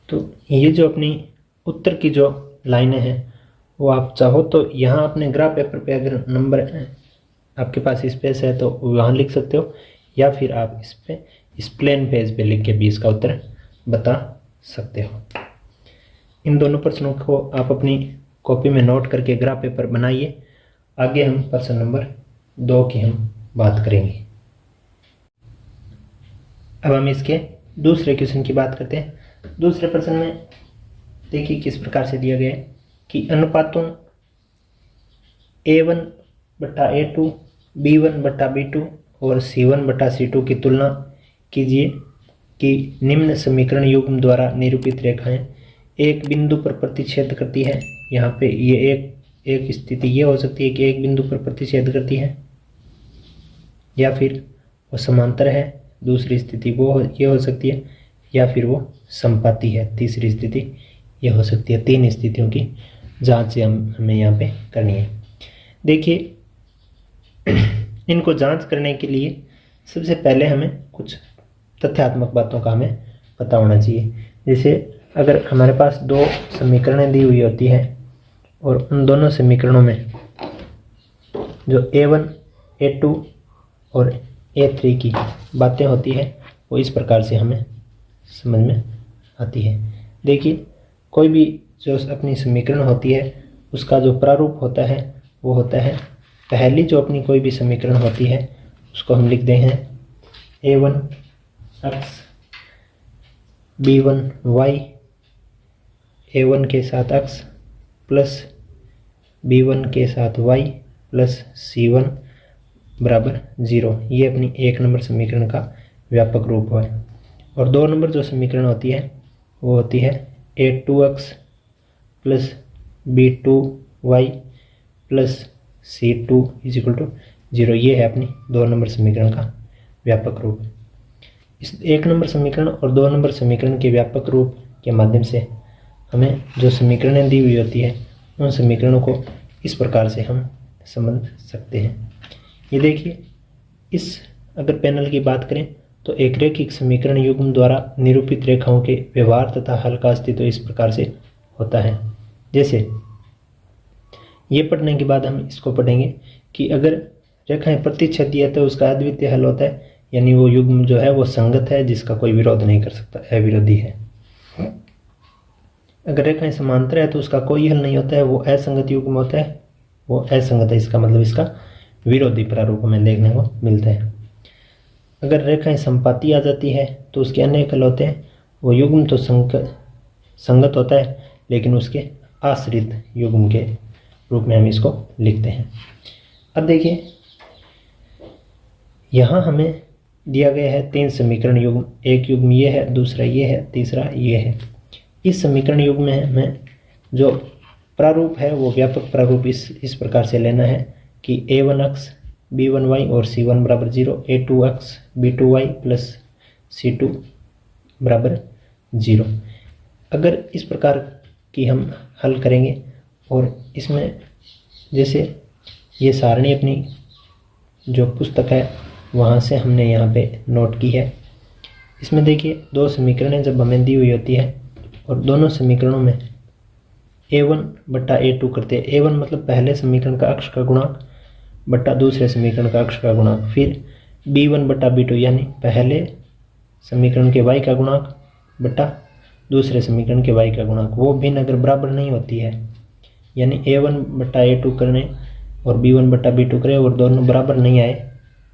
तो ये जो अपनी उत्तर की जो लाइनें हैं वो आप चाहो तो यहाँ अपने ग्राफ पेपर पे अगर नंबर आपके पास स्पेस है तो वहाँ लिख सकते हो, या फिर आप इस प्लेन पेज पे लिख के भी इसका उत्तर बता सकते हो। इन दोनों प्रश्नों को आप अपनी कॉपी में नोट करके ग्राफ पेपर बनाइए। आगे हम प्रश्न नंबर 2 की हम बात करेंगे। अब हम इसके दूसरे क्वेश्चन की बात करते हैं। दूसरे प्रश्न में देखिए किस प्रकार से दिया गया है कि अनुपातों A1/A2, B1/B2 और C1/C2 की तुलना कीजिए कि निम्न समीकरण युग्म द्वारा निरूपित रेखाएं एक बिंदु पर प्रतिच्छेद करती है। यहाँ पे ये एक स्थिति ये हो सकती है कि एक बिंदु पर प्रतिच्छेद करती है, या फिर वो समांतर है, दूसरी स्थिति ये हो सकती है, या फिर वो समपाती है, तीसरी स्थिति ये हो सकती है। 3 स्थितियों की जांच हमें यहाँ पे करनी है। देखिए इनको जांच करने के लिए सबसे पहले हमें कुछ तथ्यात्मक बातों का हमें पता होना चाहिए। जैसे अगर हमारे पास 2 समीकरणें दी हुई होती है और उन दोनों समीकरणों में जो A1, A2 और A3 की बातें होती है वो इस प्रकार से हमें समझ में आती है। देखिए कोई भी जो अपनी समीकरण होती है उसका जो प्रारूप होता है वो होता है, पहली जो अपनी कोई भी समीकरण होती है उसको हम लिखते हैं A1x B1y, A1 के साथ x प्लस B1 के साथ y प्लस C1 बराबर 0। ये अपनी 1 नंबर समीकरण का व्यापक रूप है। और 2 नंबर जो समीकरण होती है वो होती है A2x plus B2y plus C2 = 0। ये है अपनी 2 नंबर समीकरण का व्यापक रूप। इस 1 नंबर समीकरण और 2 नंबर समीकरण के व्यापक रूप के माध्यम से हमें जो समीकरणें दी हुई होती है उन समीकरणों को इस प्रकार से हम समझ सकते हैं। ये देखिए इस अगर पैनल की बात करें तो एक रैखिक समीकरण युग्म द्वारा निरूपित रेखाओं के व्यवहार तथा हल का अस्तित्व इस प्रकार से होता है। जैसे ये पढ़ने के बाद हम इसको पढ़ेंगे कि अगर रेखाएं प्रतिच्छेदी है तो उसका अद्वितीय हल होता है, यानी वो युग्म जो है वो संगत है जिसका कोई विरोध नहीं कर सकता, अविरोधी है। अगर रेखाएं समांतर है तो उसका कोई हल नहीं होता है, वो असंगत युग्म होता है, वो असंगत है, इसका मतलब इसका विरोधी प्रारूप में देखने को मिलता है। अगर रेखाएं समपाती आ जाती है तो उसके अनेक हल होते हैं, वो युग्म तो संगत होता है लेकिन उसके आश्रित युग्म के रूप में हम इसको लिखते हैं। अब देखिए यहाँ हमें दिया गया है 3 समीकरण युग्म, एक युग्म ये है, दूसरा ये है, तीसरा ये है। इस समीकरण युग्म में हमें जो प्रारूप है वो व्यापक प्रारूप इस प्रकार से लेना है कि A1x B1y और C1 बराबर 0, A2x B2y प्लस C2 बराबर 0। अगर इस प्रकार की हम हल करेंगे और इसमें जैसे ये सारणी अपनी जो पुस्तक है वहाँ से हमने यहाँ पे नोट की है। इसमें देखिए 2 समीकरणें जब हमें दी हुई होती है और दोनों समीकरणों में A1/A2 करते हैं। A1 मतलब पहले समीकरण का अक्ष का गुणांक बट्टा दूसरे समीकरण का अक्ष का गुणांक, फिर B1/B2 यानी पहले समीकरण के y का गुणांक बट्टा दूसरे समीकरण के y का गुणांक। वो भिन्न अगर बराबर नहीं होती है, यानी A1/A2 करने और B1/B2 करें और दोनों बराबर नहीं आए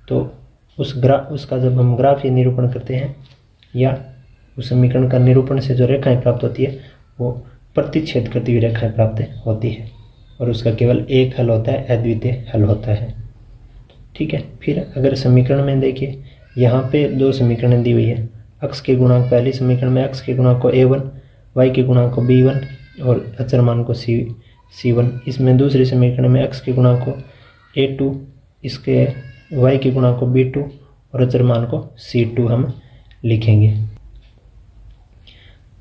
तो उसका जब हम ग्राफ या निरूपण करते हैं या उस समीकरण का निरूपण से जो रेखाएं प्राप्त होती है वो प्रतिच्छेद करती हुई रेखाएं प्राप्त होती है और उसका केवल एक हल होता है, अद्वितीय हल होता है। ठीक है। फिर अगर समीकरण में देखिए यहाँ पे 2 समीकरण दी हुई है। अक्ष के गुणांक, पहली समीकरण में अक्ष के गुणांक को A1, y के गुणांक को B1 और अचर मान को C1। इसमें दूसरी समीकरण में अक्ष के गुणांक को A2, इसके y के गुणांक को B2 और अचर मान को C2 हम लिखेंगे।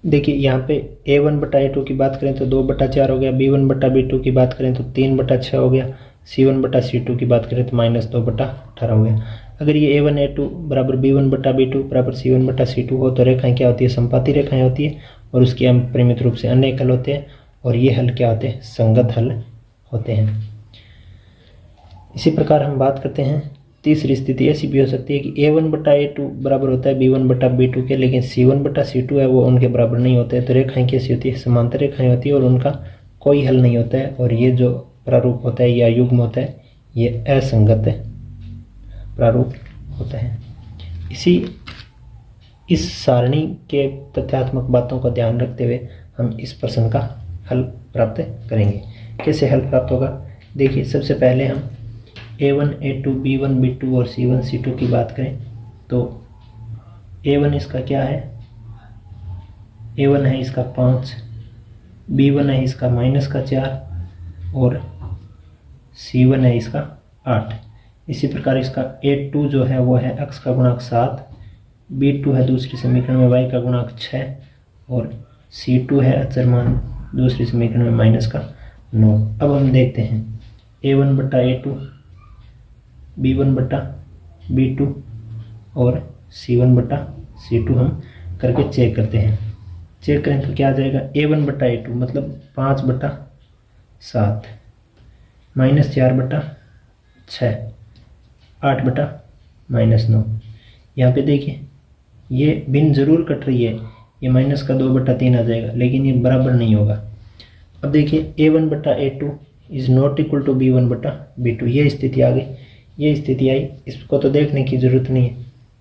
देखिए यहाँ पे A1/A2 की बात करें तो 2/4 हो गया, B1/B2 की बात करें तो 3/6 हो गया, C1/C2 की बात करें तो -2/18 हो गया। अगर ये A1A2 बराबर B1/B2 बराबर C1/C2 हो तो रेखाएं क्या होती है? समपाती रेखाएं होती है और उसके हम परिमित रूप से अनेक हल होते हैं और ये हल क्या होते हैं? संगत हल होते हैं। इसी प्रकार हम बात करते हैं तीसरी स्थिति ऐसी भी हो सकती है कि A1/A2 बराबर होता है B1/B2 के, लेकिन C1/C2 है वो उनके बराबर नहीं होते हैं। तो रेखाएं कैसी होती है? समांतर रेखाएं होती है और उनका कोई हल नहीं होता है, और ये जो प्रारूप होता है या युग्म होता है ये असंगत प्रारूप होता है। इस सारणी के तथ्यात्मक बातों का ध्यान रखते हुए हम इस प्रश्न का हल प्राप्त करेंगे। कैसे हल प्राप्त होगा? देखिए, सबसे पहले हम A1, A2, B1, B2 और C1, C2 की बात करें तो A1 इसका क्या है? A1 है इसका 5, B1 है इसका -4 और C1 है इसका 8। इसी प्रकार इसका A2 जो है वो है x का गुणांक 7, B2 है दूसरी समीकरण में y का गुणांक 6 और C2 है अचर मान दूसरी समीकरण में -9। अब हम देखते हैं A1/A2, B1/B2 और C1/C2 हम करके चेक करते हैं। चेक करें तो क्या आ जाएगा? A1/A2 मतलब 5/7 -4/6 8/-9। यहाँ पे देखिए ये भिन्न जरूर कट रही है, ये -2/3 आ जाएगा, लेकिन ये बराबर नहीं होगा। अब देखिए A1/A2 is not equal to B1/B2, ये स्थिति आ गई, ये स्थिति आई। इसको तो देखने की जरूरत नहीं है।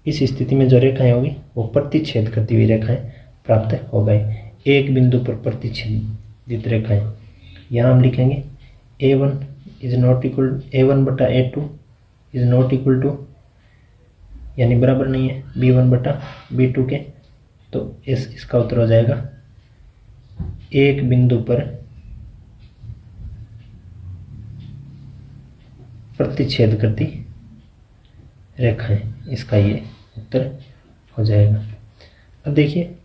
इस स्थिति में जो रेखाएं होगी वो प्रतिच्छेद करती हुई रेखाएं प्राप्त हो गई, एक बिंदु पर प्रतिच्छेदित रेखाएं। यहाँ हम लिखेंगे A1 is not equal A1/A2 is not equal to, यानी बराबर नहीं है B1/B2 के। तो इसका उत्तर हो जाएगा एक बिंदु पर प्रतिच्छेद करती रेखाएं, इसका ये उत्तर हो जाएगा। अब देखिए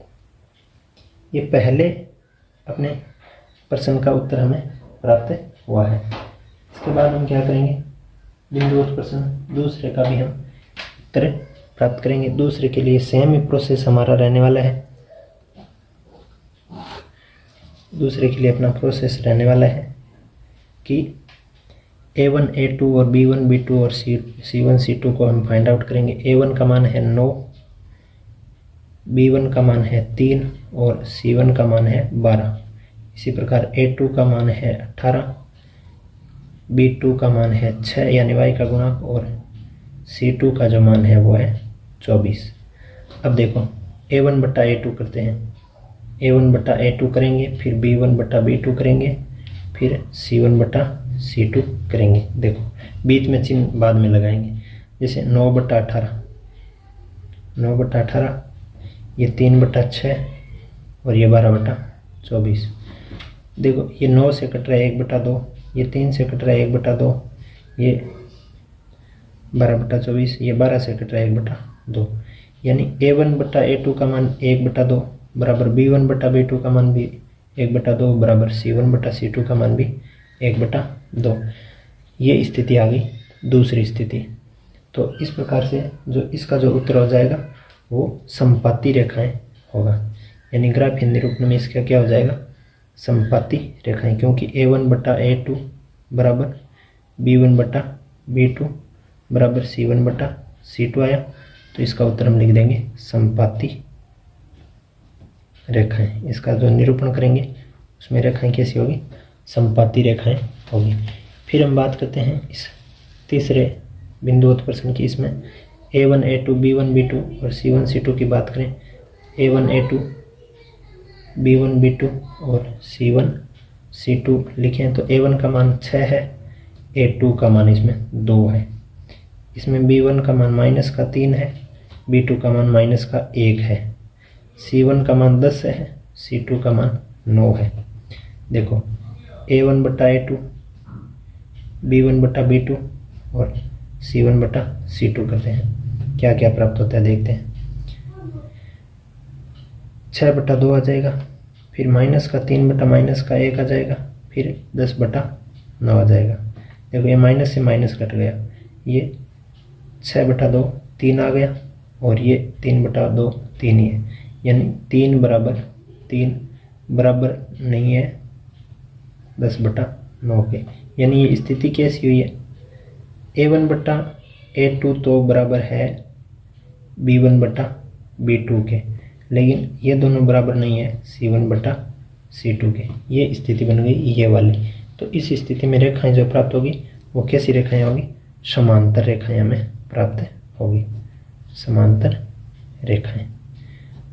ये पहले अपने प्रश्न का उत्तर हमें प्राप्त हुआ है। इसके बाद हम क्या करेंगे? बिंदुवत प्रश्न दूसरे का भी हम उत्तर प्राप्त करेंगे। दूसरे के लिए सेम ही प्रोसेस हमारा रहने वाला है। दूसरे के लिए अपना प्रोसेस रहने वाला है कि A1, A2 और B1, B2 और C1, C2 को हम फाइंड आउट करेंगे। A1 का मान है 9, B1 का मान है 3 और C1 का मान है 12। इसी प्रकार A2 का मान है 18, B2 का मान है 6 यानी y का गुणांक और C2 का जो मान है वो है 24। अब देखो A1/A2 करते हैं। A1/A2 करेंगे, फिर B1/B2 करेंगे, फिर C1/C2 करेंगे। देखो बीच में चिन्ह बाद में लगाएंगे, जैसे 9/18, 9/18, ये 3/6 और ये 12/24। देखो ये 9 से कट रहा है 1/2, ये 3 से कट रहा है 1/2, ये 12/24, ये 12 से कट रहा है 1/2, यानी A1/A2 का मान 1/2 बराबर B1/B2 का मान भी 1/2 बराबर C1/C2 का मान भी 1/2। ये स्थिति आ गई दूसरी स्थिति। तो इस प्रकार से जो इसका जो उत्तर हो जाएगा वो समपाती रेखाएं होगा, यानी ग्राफीय निरूपण में इसका क्या हो जाएगा? समपाती रेखाएं, क्योंकि A1/A2 बराबर B1/B2 बराबर C1/C2 आया। तो इसका उत्तर हम लिख देंगे समपाती रेखाएं। इसका जो निरूपण करेंगे उसमें रेखाएं कैसी होगी? समपाती रेखाएं होगी। फिर हम बात करते हैं इस तीसरे बिंदुवत प्रश्न की। इसमें A1, A2, B1, B2 और C1, C2 की बात करें। A1, A2, B1, B2 और C1, C2 लिखें तो A1 का मान 6 है, A2 का मान इसमें 2 है। इसमें B1 का मान -3 है, B2 का मान -1 है, C1 का मान 10 है, C2 का मान 9 है। देखो A1/A2, B1/B2 और C1/C2 करते हैं, क्या क्या प्राप्त होता है देखते हैं। 6/2 आ जाएगा, फिर -3/-1 आ जाएगा, फिर 10/9 आ जाएगा। देखो ये माइनस से माइनस कट गया, ये 6/2 3 आ गया और ये 3/2 3 ही है, यानी 3 बराबर 3 बराबर नहीं है 10/9 के। यानी ये स्थिति कैसी हुई है? A1 बटा A2 तो बराबर है B1 बटा B2 के, लेकिन ये दोनों बराबर नहीं है C1 बटा C2 के। ये स्थिति बन गई ये वाली। तो इस स्थिति में रेखाएं जो प्राप्त होगी वो कैसी रेखाएं होगी? समांतर रेखाएं हमें प्राप्त होगी, समांतर रेखाएं।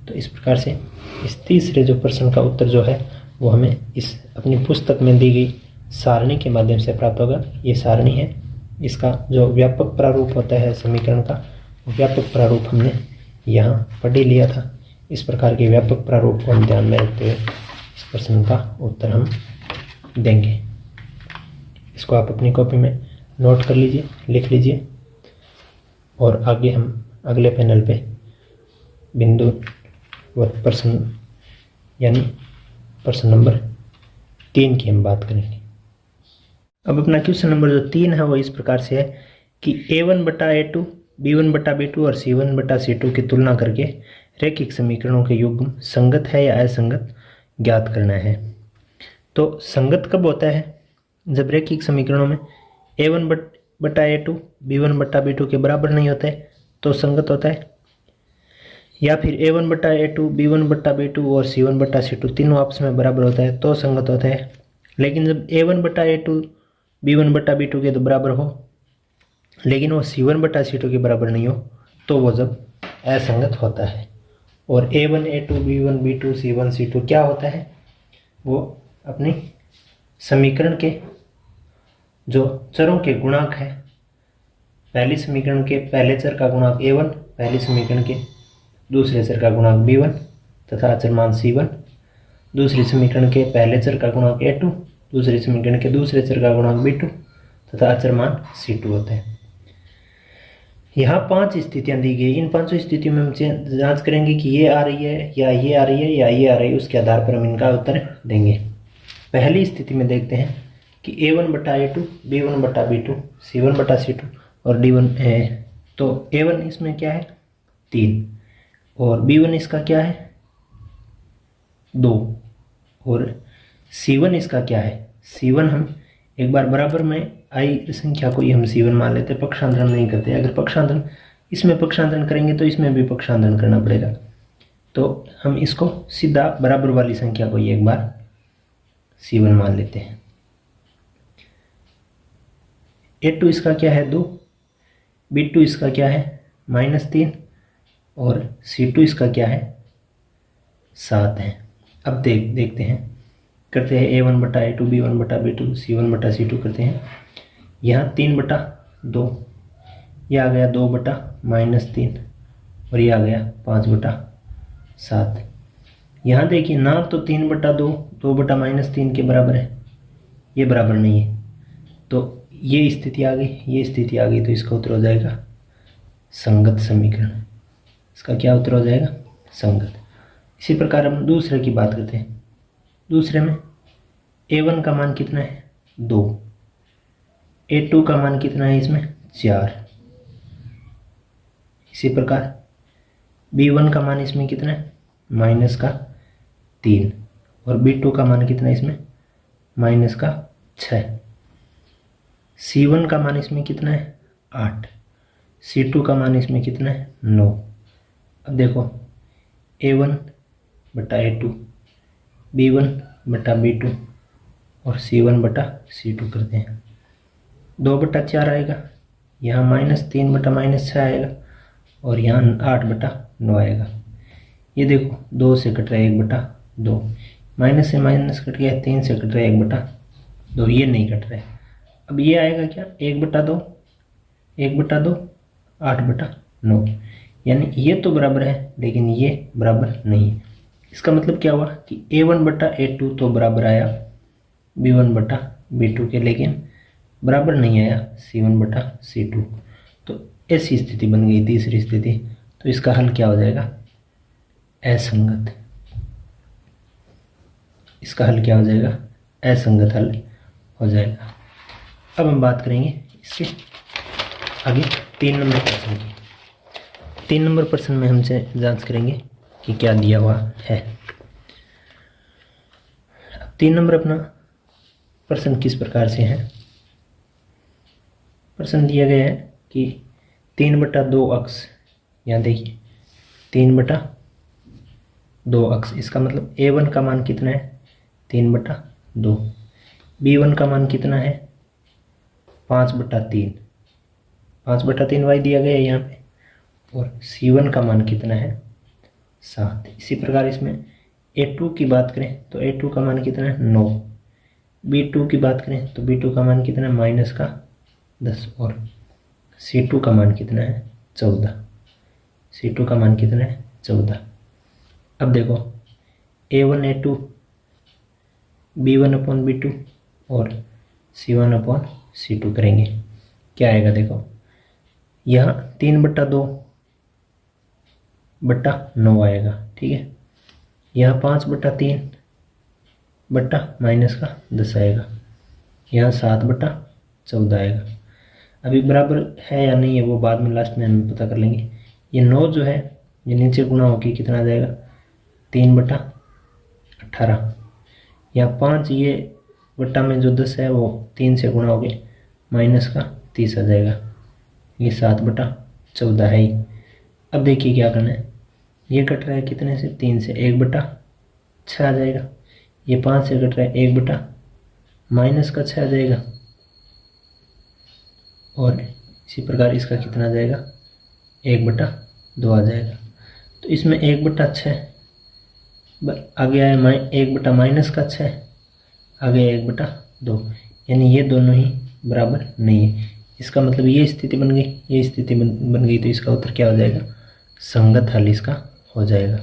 तो इस प्रकार से इस तीसरे जो प्रश्न का उत्तर जो है वो हमें इस अपनी पुस्तक में दी गई सारणी के माध्यम से प्राप्त होगा। ये सारणी है, इसका जो व्यापक प्रारूप होता है समीकरण का, व्यापक प्रारूप हमने यहाँ पढ़ ही लिया था। इस प्रकार के व्यापक प्रारूप को हम ध्यान में रखते हुए इस प्रश्न का उत्तर हम देंगे। इसको आप अपनी कॉपी में नोट कर लीजिए, लिख लीजिए, और आगे हम अगले पैनल पे बिंदु व प्रश्न यानी प्रश्न नंबर 3 की हम बात करेंगे। अब अपना क्वेश्चन नंबर जो 3 है वो इस प्रकार से है कि A1 बटा A2, B1 बटा B2 और C1 बटा C2 की तुलना करके रैखिक समीकरणों के युग्म संगत है या असंगत ज्ञात करना है। तो संगत कब होता है? जब रैखिक समीकरणों में A1 बटा A2 B1 बटा B2 के बराबर नहीं होता है तो संगत होता है, या फिर A1 बटा A2 B1 बटा B2 और C1 बटा C2 तीनों आपस में बराबर होता है तो संगत होता है। लेकिन जब A1 बटा A2 B1 बटा B2 के तो बराबर हो लेकिन वो C1 बटा C2 के बराबर नहीं हो तो वो जब असंगत होता है। और A1 A2 B1 B2 C1 C2 क्या होता है? वो अपनी समीकरण के जो चरों के गुणांक है, पहली समीकरण के पहले चर का गुणांक A1, पहली समीकरण के दूसरे चर का गुणांक B1 तथा अचरमान C1, दूसरी समीकरण के पहले चर का गुणांक A2, दूसरी समीकरण के दूसरे चर का गुणांक B2 तथा अचरमान C2 होता है। यहाँ 5 स्थितियां दी गई। इन 5 स्थितियों में हम जांच करेंगे कि ये आ रही है या ये आ रही है या ये आ रही है, उसके आधार पर हम इनका उत्तर देंगे। पहली स्थिति में देखते हैं कि A1 बटा A2 B1 बटा B2 C1 बटा C2 और D1 है। तो A1 इसमें क्या है? 3, और B1 इसका क्या है? 2, और C1 इसका क्या है? C1 हम एक बार बराबर में आई संख्या को ही हम C1 मान लेते, पक्षांतरण नहीं करते। अगर पक्षांतरण इसमें पक्षांतरण करेंगे तो इसमें भी पक्षांतरण करना पड़ेगा, तो हम इसको सीधा बराबर वाली संख्या को ही एक बार C1 मान लेते हैं। A2 इसका क्या है? 2, B2 इसका क्या है? -3, और C2 इसका क्या है? 7 है। अब देखते हैं, करते हैं A1 बटा A2 B1 बटा B2 C1 बटा C2 करते हैं। यहाँ 3 बटा 2, यह आ गया 2 बटा -3, और यह आ गया 5 बटा 7। यहाँ देखिए ना तो 3 बटा 2 2 बटा -3 के बराबर है, ये बराबर नहीं है, तो ये स्थिति आ गई, ये स्थिति आ गई, तो इसका उत्तर हो जाएगा संगत समीकरण। इसका क्या उत्तर हो जाएगा? संगत। इसी प्रकार हम दूसरे की बात करते हैं। दूसरे में A1 का मान कितना है? 2, A2 का मान कितना है इसमें? 4। इसी प्रकार B1 का मान इसमें कितना है? -3, और B2 का मान कितना है इसमें? -6। C1 का मान इसमें कितना है? 8। C2 का मान इसमें कितना है? 9। अब देखो A1 बटा A2 B1 बटा B2 और C1 बटा C2 करते हैं। 2 बटा 4 आएगा, यहाँ -3 बटा -6 आएगा, और यहाँ 8 बटा 9 आएगा। ये देखो 2 से कट रहा है 1 बटा 2, माइनस से माइनस कट गया, 3 से कट रहा है 1 बटा 2, ये नहीं कट रहा है। अब ये आएगा क्या? 1 बटा 2 1 बटा 2 8 बटा 9, यानी ये तो बराबर है लेकिन ये बराबर नहीं है। इसका मतलब क्या हुआ कि A1 बटा A2 तो बराबर आया B1 बटा B2 के, लेकिन बराबर नहीं आया C1 बटा C2। तो ऐसी स्थिति बन गई तीसरी स्थिति। तो इसका हल क्या हो जाएगा? असंगत। इसका हल क्या हो जाएगा? असंगत हल हो जाएगा। अब हम बात करेंगे इसके आगे 3 नंबर प्रश्न की। 3 नंबर प्रश्न में हमसे जांच करेंगे कि क्या दिया हुआ है। अब 3 नंबर अपना प्रश्न किस प्रकार से है? प्रश्न दिया गया है कि 3/2 अक्स, यहाँ देखिए 3/2 अक्स, इसका मतलब A1 का मान कितना है 3/2, B1 का मान कितना है 5/3, 5/3 वाई दिया गया है यहाँ पे, और C1 का मान कितना है 7। इसी प्रकार इसमें A2 की बात करें तो A2 का मान कितना है 9, B2 की बात करें तो B2 का मान कितना है -10, और C2 का मान कितना है 14, C2 का मान कितना है 14। अब देखो A1 A2 B1/B2 और C1/C2 करेंगे, क्या आएगा देखो, यहाँ 3/2/9 आएगा, ठीक है, यहाँ 5/3/-10 आएगा, यहाँ 7/14 आएगा। अभी बराबर है या नहीं है वो बाद में लास्ट में हम पता कर लेंगे। ये 9 जो है ये नीचे गुणा होकर कितना आ जाएगा 3/18, यहाँ 5 ये बट्टा में जो 10 है वो 3 से गुणा हो गए -30 आ जाएगा, ये 7/14 है ही। अब देखिए क्या करना है, ये कट रहा है कितने से 3 से, 1/6 आ जाएगा, ये 5 से कट रहा है 1/-6 आ जाएगा, और इसी प्रकार इसका कितना आ जाएगा 1/2 आ जाएगा। तो इसमें 1/6 आगे आया 1/-6 आ गया 1/2, यानी ये दोनों ही बराबर नहीं है। इसका मतलब ये स्थिति बन गई, ये स्थिति बन गई, तो इसका उत्तर क्या हो जाएगा, संगत हल इसका हो जाएगा।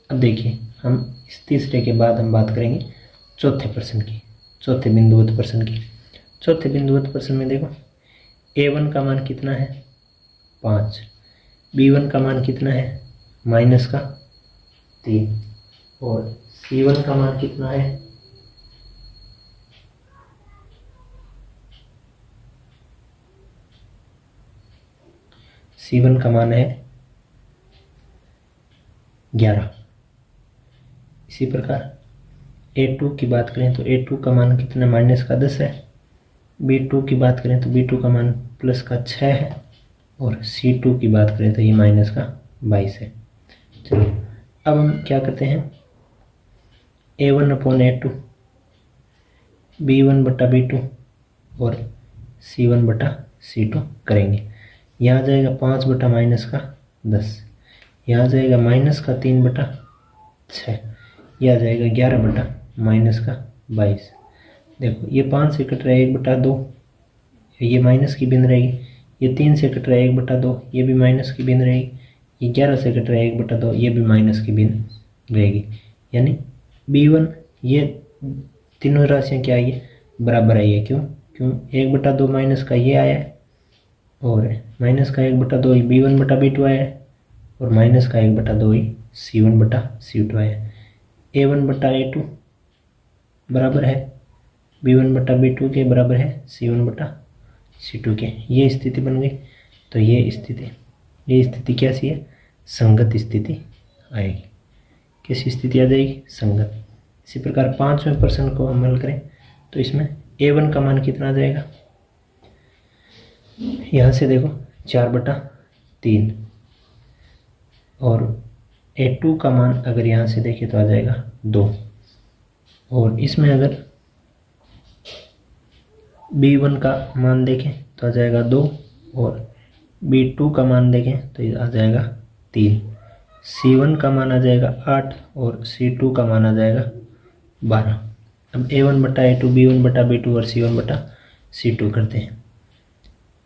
अब देखिए हम इस तीसरे के बाद हम बात करेंगे चौथे प्रश्न की, चौथे बिंदुवत प्रश्न की। चौथे बिंदुवत प्रश्न में देखो A1 का मान कितना है 5, B1 का मान कितना है -3, और C1 का मान कितना है C1 का मान है 11। इसी प्रकार A2 की बात करें तो A2 का मान कितना -10 है, B2 की बात करें तो B2 का मान +6 है, और C2 की बात करें तो ये -22 है। चलो अब हम क्या करते हैं, A1/A2 B1/B2 और C1/C2 करेंगे। यहाँ आ जाएगा 5/-10, यहाँ आ जाएगा -3/6, यह आ जाएगा 11/-22। देखो ये 5 से कट रहा है 1/2, ये माइनस की बिंद रहेगी, ये 3 से कट रहा है 1/2, ये भी माइनस की बिंद रहेगी, ये 11 से कट रहा है 1/2, ये भी माइनस की बिंद रहेगी। यानी B1 ये तीनों राशियाँ क्या आई है बराबर आई है, क्यों 1/2 माइनस का ये आया है, और माइनस का 1/2 ही B1/B2 आया है, और माइनस का 1/2 ही C1/C2 आया है। A1/A2 बराबर है B1/B2 के, बराबर है C1/C2 के। ये स्थिति बन गई, तो ये स्थिति कैसी है, संगत स्थिति आएगी। कैसी स्थिति आ जाएगी, संगत। इसी प्रकार 5वें प्रश्न को हम हल करें तो इसमें A1 का मान कितना आ जाएगा, यहाँ से देखो 4/3, और A2 का मान अगर यहाँ से देखें तो आ जाएगा 2, और इसमें अगर B1 का मान देखें तो आ जाएगा 2, और B2 का मान देखें तो आ जाएगा 3, C1 का मान आ जाएगा 8, और C2 का मान आ जाएगा 12। अब A1/A2 B1/B2 और C1/C2 करते हैं,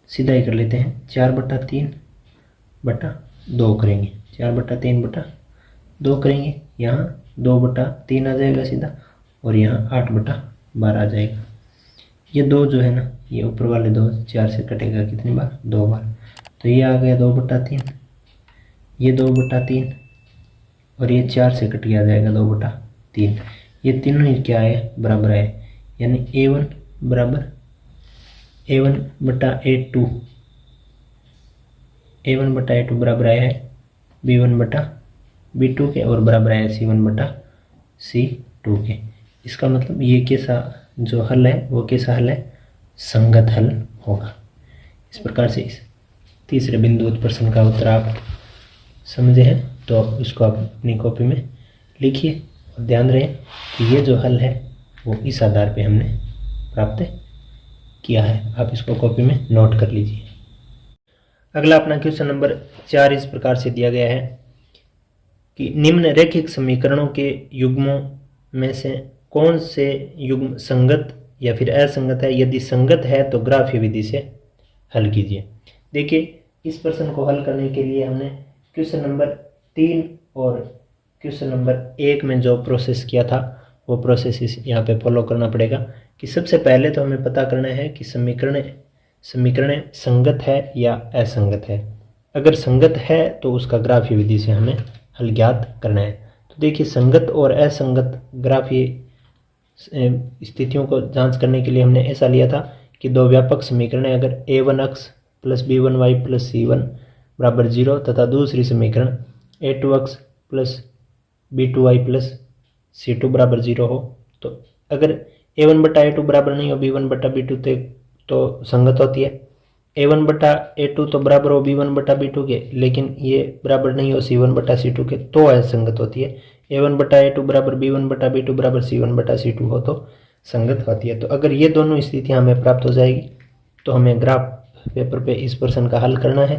सीधा ही कर लेते हैं। 4/3/2 करेंगे, 4/3/2 करेंगे, यहाँ 2/3 आ जाएगा सीधा, और यहाँ 8/12 आ जाएगा। ये 2 जो है ना, ये ऊपर वाले 2 4 से कटेगा कितनी बार, 2 बार, तो ये आ गया 2/3, ये 2/3, और ये 4 से कट के आ जाएगा 2/3। ये तीनों ही क्या है, बराबर है, यानी A1 बराबर A1/A2 बराबर आया है B1/B2 के, और बराबर आया है C1/C2 के। इसका मतलब ये कैसा जो हल है वो कैसा हल है, संगत हल होगा। इस प्रकार से इस तीसरे बिंदुवत प्रश्न का उत्तर आप समझे हैं तो इसको आप अपनी कॉपी में लिखिए और ध्यान रहे कि ये जो हल है वो इस आधार पे हमने प्राप्त किया है। आप इसको कॉपी में नोट कर लीजिए। अगला अपना क्वेश्चन नंबर 4 इस प्रकार से दिया गया है कि निम्न रैखिक समीकरणों के युग्मों में से कौन से युग्म संगत या फिर असंगत है, यदि संगत है तो ग्राफीय विधि से हल कीजिए। देखिए इस प्रश्न को हल करने के लिए हमने क्वेश्चन नंबर 3 और क्वेश्चन नंबर 1 में जो प्रोसेस किया था वो प्रोसेस यहाँ पे फॉलो करना पड़ेगा कि सबसे पहले तो हमें पता करना है कि समीकरण संगत है या असंगत है। अगर संगत है तो उसका ग्राफीय विधि से हमें हल ज्ञात करना है। तो देखिए संगत और असंगत ग्राफीय स्थितियों को जांच करने के लिए हमने ऐसा लिया था कि दो व्यापक समीकरण अगर a1x plus b1y plus c1 बराबर 0 तथा दूसरी समीकरण a2x plus b2y plus c2 बराबर 0 हो, तो अगर a1 बटा a2 बराबर नहीं हो b1 बटा b2 तो संगत होती है। a1 बटा a2 तो बराबर हो b1 बटा b2 के, लेकिन ये बराबर नहीं हो c1 बटा c2 के, तो असंगत होती है। a1 बटा a2 बराबर b1 बटा b2 बराबर c1 बटा c2 हो तो संगत होती है। तो अगर ये दोनों स्थितियां हमें प्राप्त हो जाएगी तो हमें ग्राफ पेपर पे इस प्रश्न का हल करना है,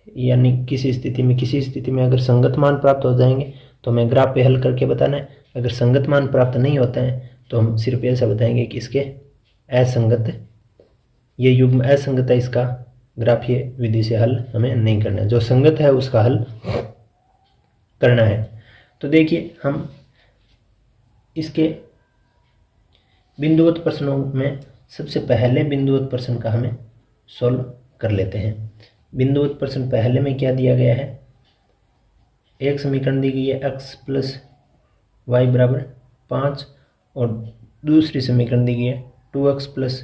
यानी किसी स्थिति में अगर संगत मान प्राप्त हो जाएंगे तो हमें ग्राफ पे हल करके बताना है। अगर संगत मान प्राप्त नहीं होते हैं तो हम सिर्फ ऐसा बताएंगे कि इसके असंगत, ये युग्म असंगत है, इसका ग्राफीय विधि से हल हमें नहीं करना है, जो संगत है उसका हल करना है। तो देखिए हम इसके बिंदुवत प्रश्नों में सबसे पहले बिंदुवत प्रश्न का हमें सॉल्व कर लेते हैं। बिंदुवत प्रश्न पहले में क्या दिया गया है, एक समीकरण दी गई है x प्लस वाई बराबर 5 और दूसरी समीकरण दी गई है 2x प्लस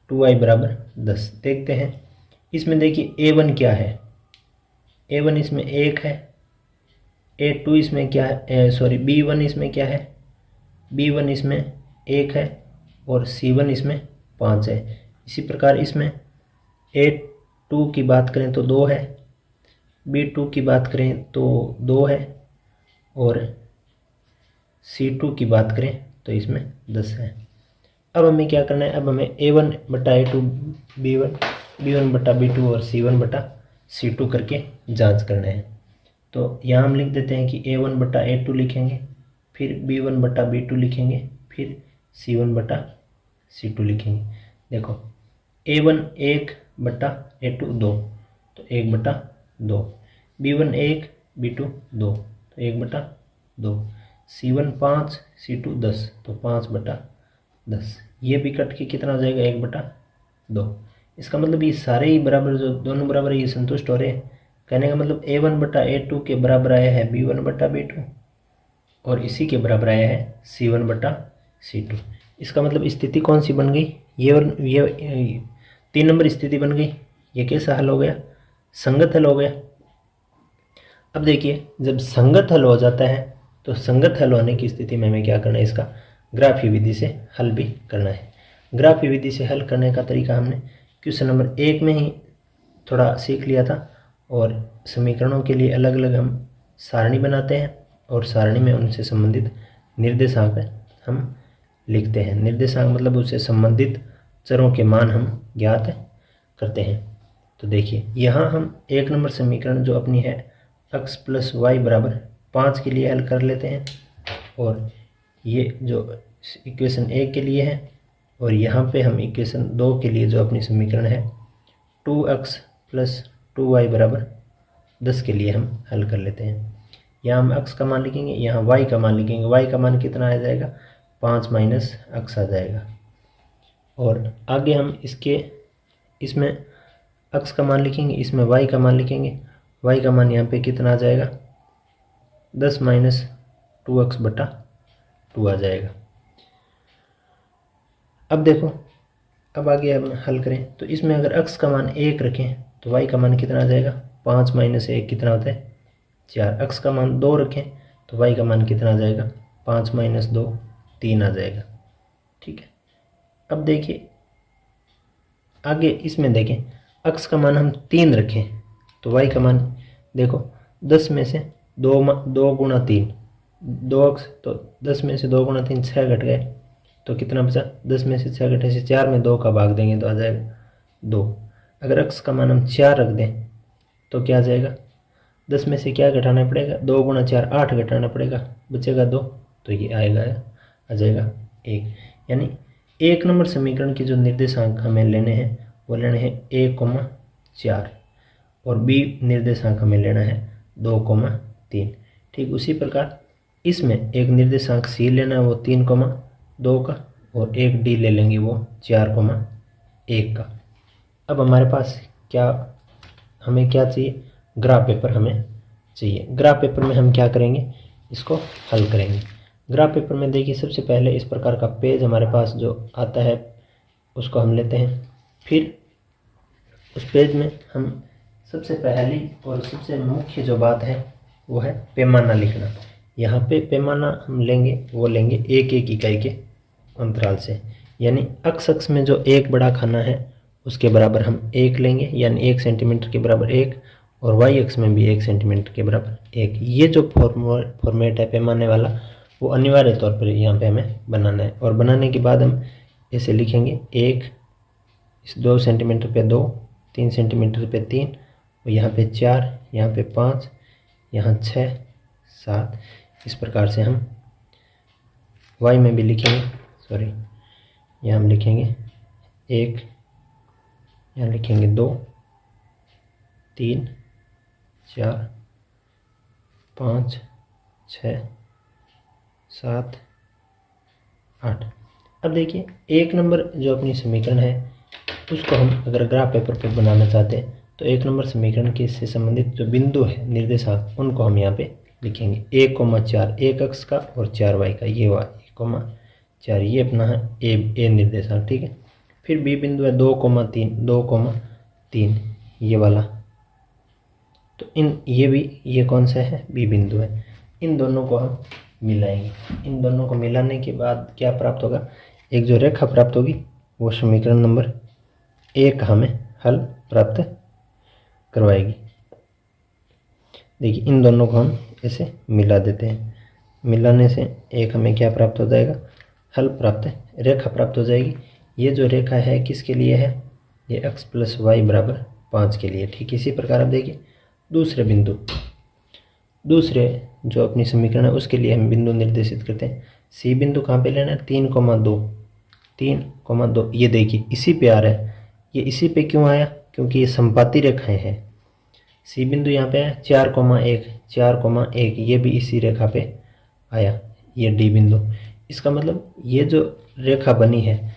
2y बराबर 10। देखते हैं इसमें, देखिए a1 क्या है, a1 इसमें 1 है, a2 इसमें क्या है, b1 इसमें क्या है, b1 इसमें 1 है और c1 इसमें 5 है। इसी प्रकार इसमें a2 की बात करें तो 2 है, b2 की बात करें तो 2 है और c2 की बात करें तो इसमें 10 है। अब हमें क्या करना है, अब हमें a1 बटा a2 b1 बटा b2 और c1 बटा c2 करके जांच करना है। तो यहाँ हम लिख देते हैं कि a1 बटा a2 लिखेंगे, फिर b1 बटा b2 लिखेंगे, फिर c1 बटा c2 लिखेंगे। देखो a1 1 बटा a2 2, तो 1 बटा 2, b1 1 b2 2, तो 1 बटा 2, c1 5 c2 10, तो 5 बटा 10। ये भी कट के कितना हो जाएगा, 1 बटा 2। इसका मतलब ये सारे ही बराबर, जो दोनों बराबर है ये संतुष्ट हो रहे हैं। कहने का मतलब a1 बटा a2 के बराबर आया है b1 बटा b2 और इसी के बराबर आया है c1 बटा c2। इसका मतलब स्थिति कौन सी बन गई, ये और ये 3 नंबर स्थिति बन गई। ये कैसा हल हो गया, संगत हल हो गया। अब देखिए जब संगत हल हो जाता है तो संगत हल होने की स्थिति में हमें क्या करना है, इसका ग्राफीय विधि से हल भी करना है। ग्राफीय विधि से हल करने का तरीका हमने क्वेश्चन नंबर 1 में ही थोड़ा सीख लिया था और समीकरणों के लिए अलग अलग हम सारणी बनाते हैं और सारणी में उनसे संबंधित निर्देशांक हम लिखते हैं। निर्देशांक मतलब उससे संबंधित चरों के मान हम ज्ञात करते हैं। तो देखिए यहाँ हम 1 नंबर समीकरण जो अपनी है x प्लस वाई बराबर 5 के लिए हल कर लेते हैं और ये जो इक्वेशन 1 के लिए है और यहाँ पे हम इक्वेशन 2 के लिए जो अपनी समीकरण है 2x प्लस 2y बराबर 10 के लिए हम हल कर लेते हैं। यहाँ हम x का मान लिखेंगे, यहाँ y का मान लिखेंगे। y का मान कितना आ जाएगा, 5 माइनस x आ जाएगा। और आगे हम इसमें x का मान लिखेंगे, इसमें y का मान लिखेंगे। y का मान यहाँ पे कितना आ जाएगा, 10 माइनस 2x बटा 2 आ जाएगा। अब देखो, अब आगे हम हल करें तो इसमें अगर x का मान 1 रखें तो y का मान कितना आ जाएगा, 5 माइनस 1 कितना होता है, 4। x का मान 2 रखें तो y का मान कितना आ जाएगा, 5 माइनस 2 3 आ जाएगा। ठीक है। अब देखिए आगे इसमें देखें, x का मान हम 3 रखें तो y का मान देखो 10 में से 2 गुणा 3 2x, तो 10 में से 2 गुणा 3 6 घट गए तो कितना बचा, 10 में से 6 घटे से 4 में 2 का भाग देंगे तो आ जाएगा 2। अगर x का मान हम 4 रख दें तो क्या आ जाएगा, 10 में से क्या घटाना पड़ेगा, 2 गुणा 4 8 घटाना पड़ेगा, बचेगा 2, तो ये आएगा आ जाएगा 1। यानी 1 नंबर समीकरण के जो निर्देशांक हमें लेने हैं वो लेने हैं 1,4 और b निर्देशांक हमें लेना है 2,3। ठीक उसी प्रकार इसमें एक निर्देशांक c लेना है वो 3,2 का और एक d ले लेंगे वो 4,1 का। अब हमारे पास हमें क्या चाहिए, ग्राफ पेपर हमें चाहिए। ग्राफ पेपर में हम क्या करेंगे, इसको हल करेंगे। ग्राफ पेपर में देखिए सबसे पहले इस प्रकार का पेज हमारे पास जो आता है उसको हम लेते हैं। फिर उस पेज में हम सबसे पहली और सबसे मुख्य जो बात है वो है पैमाना लिखना। यहाँ पे पैमाना हम लेंगे वो लेंगे 1-1 इकाई के अंतराल से, यानी अक्ष में जो एक बड़ा खाना है उसके बराबर हम 1 लेंगे, यानी 1 सेंटीमीटर के बराबर 1, और वाई अक्ष में भी 1 सेंटीमीटर के बराबर 1। ये जो फॉर्मेट है पैमाने वाला वो अनिवार्य तौर पर यहाँ पे हमें बनाना है। और बनाने के बाद हम ऐसे लिखेंगे 1, 2 सेंटीमीटर पे 2, 3 सेंटीमीटर पे 3, और यहाँ पे 4, यहाँ पे 5, यहाँ 6, 7। इस प्रकार से हम वाई में भी लिखेंगे, यहाँ हम लिखेंगे 1, यहाँ लिखेंगे 2, 3, 4, 5, 6, 7, 8। अब देखिए 1 नंबर जो अपनी समीकरण है उसको हम अगर ग्राफ पेपर पर बनाना चाहते हैं तो 1 नंबर समीकरण के से संबंधित जो बिंदु है निर्देशांक उनको हम यहाँ पे लिखेंगे 1,4 एक अक्ष का और 4 वाई का, ये 1,4 ये अपना है ए निर्देशांक। ठीक है, फिर बी बिंदु है 2,3 ये वाला, तो ये कौन सा है, बी बिंदु है। इन दोनों को हम मिलाएंगे। इन दोनों को मिलाने के बाद क्या प्राप्त होगा, एक जो रेखा प्राप्त होगी वो समीकरण नंबर 1 हमें हल प्राप्त करवाएगी। देखिए इन दोनों को हम ऐसे मिला देते हैं, मिलाने से एक हमें क्या प्राप्त हो जाएगा, हल प्राप्त रेखा प्राप्त हो जाएगी। ये जो रेखा है किसके लिए है, ये x + y = 5 के लिए। ठीक इसी प्रकार आप देखिए दूसरे जो अपनी समीकरण है उसके लिए हम बिंदु निर्देशित करते हैं। सी बिंदु कहाँ पे लेना है, 3,2 ये देखिए इसी पे आ रहा है। ये इसी पे क्यों आया, क्योंकि ये संपाती रेखाएं हैं। सी बिंदु यहाँ पे है 4,1 ये भी इसी रेखा पे आया। ये डी बिंदु, इसका मतलब ये जो रेखा बनी है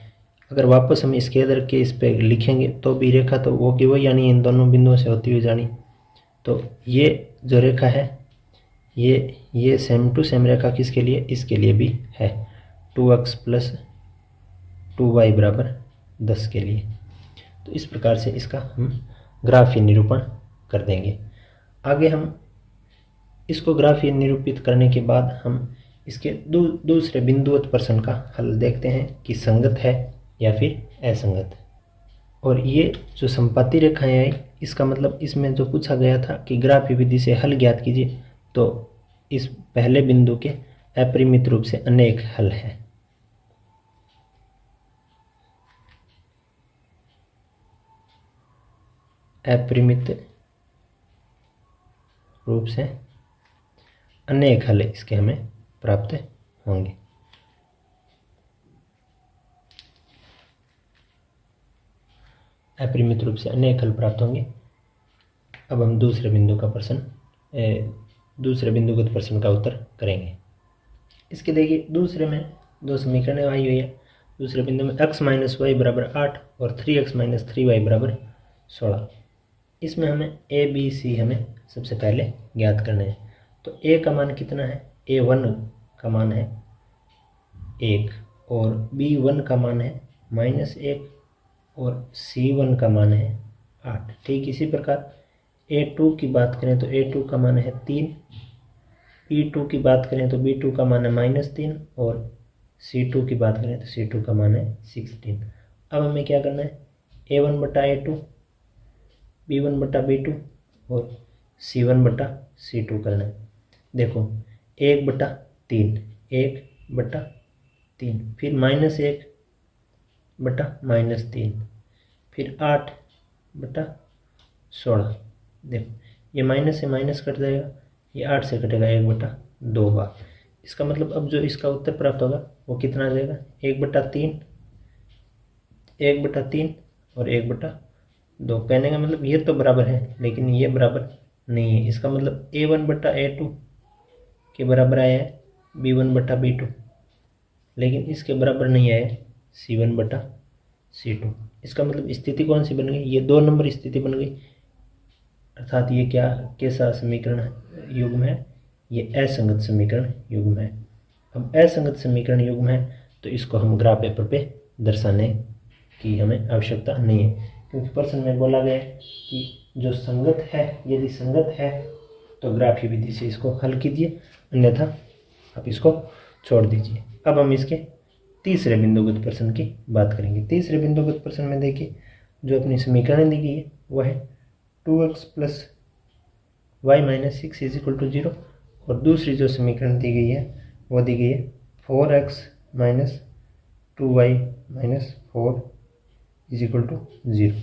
अगर वापस हम इसके इधर के इस पे लिखेंगे तो भी रेखा तो वो की वो, यानी इन दोनों बिंदुओं से होती हुई जानी। तो ये जो रेखा है ये सेम टू सेम रेखा किसके लिए, इसके लिए भी है 2x + 2y = 10 के लिए। तो इस प्रकार से इसका हम ग्राफीय निरूपण कर देंगे। आगे हम इसको ग्राफीय निरूपित करने के बाद हम इसके दूसरे बिंदुवत प्रश्न का हल देखते हैं कि संगत है या फिर असंगत। और ये जो संपाती रेखाएं आई इसका मतलब इसमें जो पूछा गया था कि ग्राफीय विधि से हल ज्ञात कीजिए, तो इस पहले बिंदु के अपरिमित रूप से अनेक हल हैं। अपरिमित रूप से अनेक हल इसके हमें प्राप्त होंगे। अपरिमित रूप से अनेक हल प्राप्त होंगे। अब हम दूसरे बिंदुगत प्रश्न का उत्तर करेंगे। इसके देखिए दूसरे में 2 समीकरणें आई हुई है। दूसरे बिंदु में x - y = 8 और 3x - 3y = 16। इसमें हमें a b c हमें सबसे पहले ज्ञात करना है। तो a का मान कितना है, a1 का मान है 1 और b1 का मान है -1 और c1 का मान है 8। ठीक इसी प्रकार a2 की बात करें तो a2 का मान है 3, b2 की बात करें तो b2 का मान है -3 और c2 की बात करें तो c2 का मान है 16। अब हमें क्या करना है, a1 / a2 b1/b2 और c1/c2 करना है। देखो 1/3, 1/3, फिर -1/-3, फिर 8/16। देखो ये माइनस से माइनस कट जाएगा, ये 8 से कटेगा 1/2 बार। इसका मतलब अब जो इसका उत्तर प्राप्त होगा वो कितना आ जाएगा, 1/3, 1/3 और 1/2। कहने का मतलब ये तो बराबर है लेकिन ये बराबर नहीं है। इसका मतलब a1/a2 के बराबर आया है b1/b2, लेकिन इसके बराबर नहीं आया c1/c2। इसका मतलब स्थिति कौन सी बन गई, ये 2 नंबर स्थिति बन गई। अर्थात ये क्या कैसा समीकरण युग्म है, ये असंगत समीकरण युग्म है। अब असंगत समीकरण युग्म है तो इसको हम ग्राफ पेपर पे दर्शाने की हमें आवश्यकता नहीं है, क्योंकि प्रश्न में बोला गया है कि जो संगत है, यदि संगत है तो ग्राफीय विधि से इसको हल कीजिए, अन्यथा आप इसको छोड़ दीजिए। अब हम इसके तीसरे बिंदुगत प्रश्न की बात करेंगे। तीसरे बिंदुगत प्रश्न में देखिए जो अपनी समीकरण दी गई है वह है 2x + y - 6 = 0, और दूसरी जो समीकरण दी गई है वो दी गई है 4x - 2y - 4 = 0।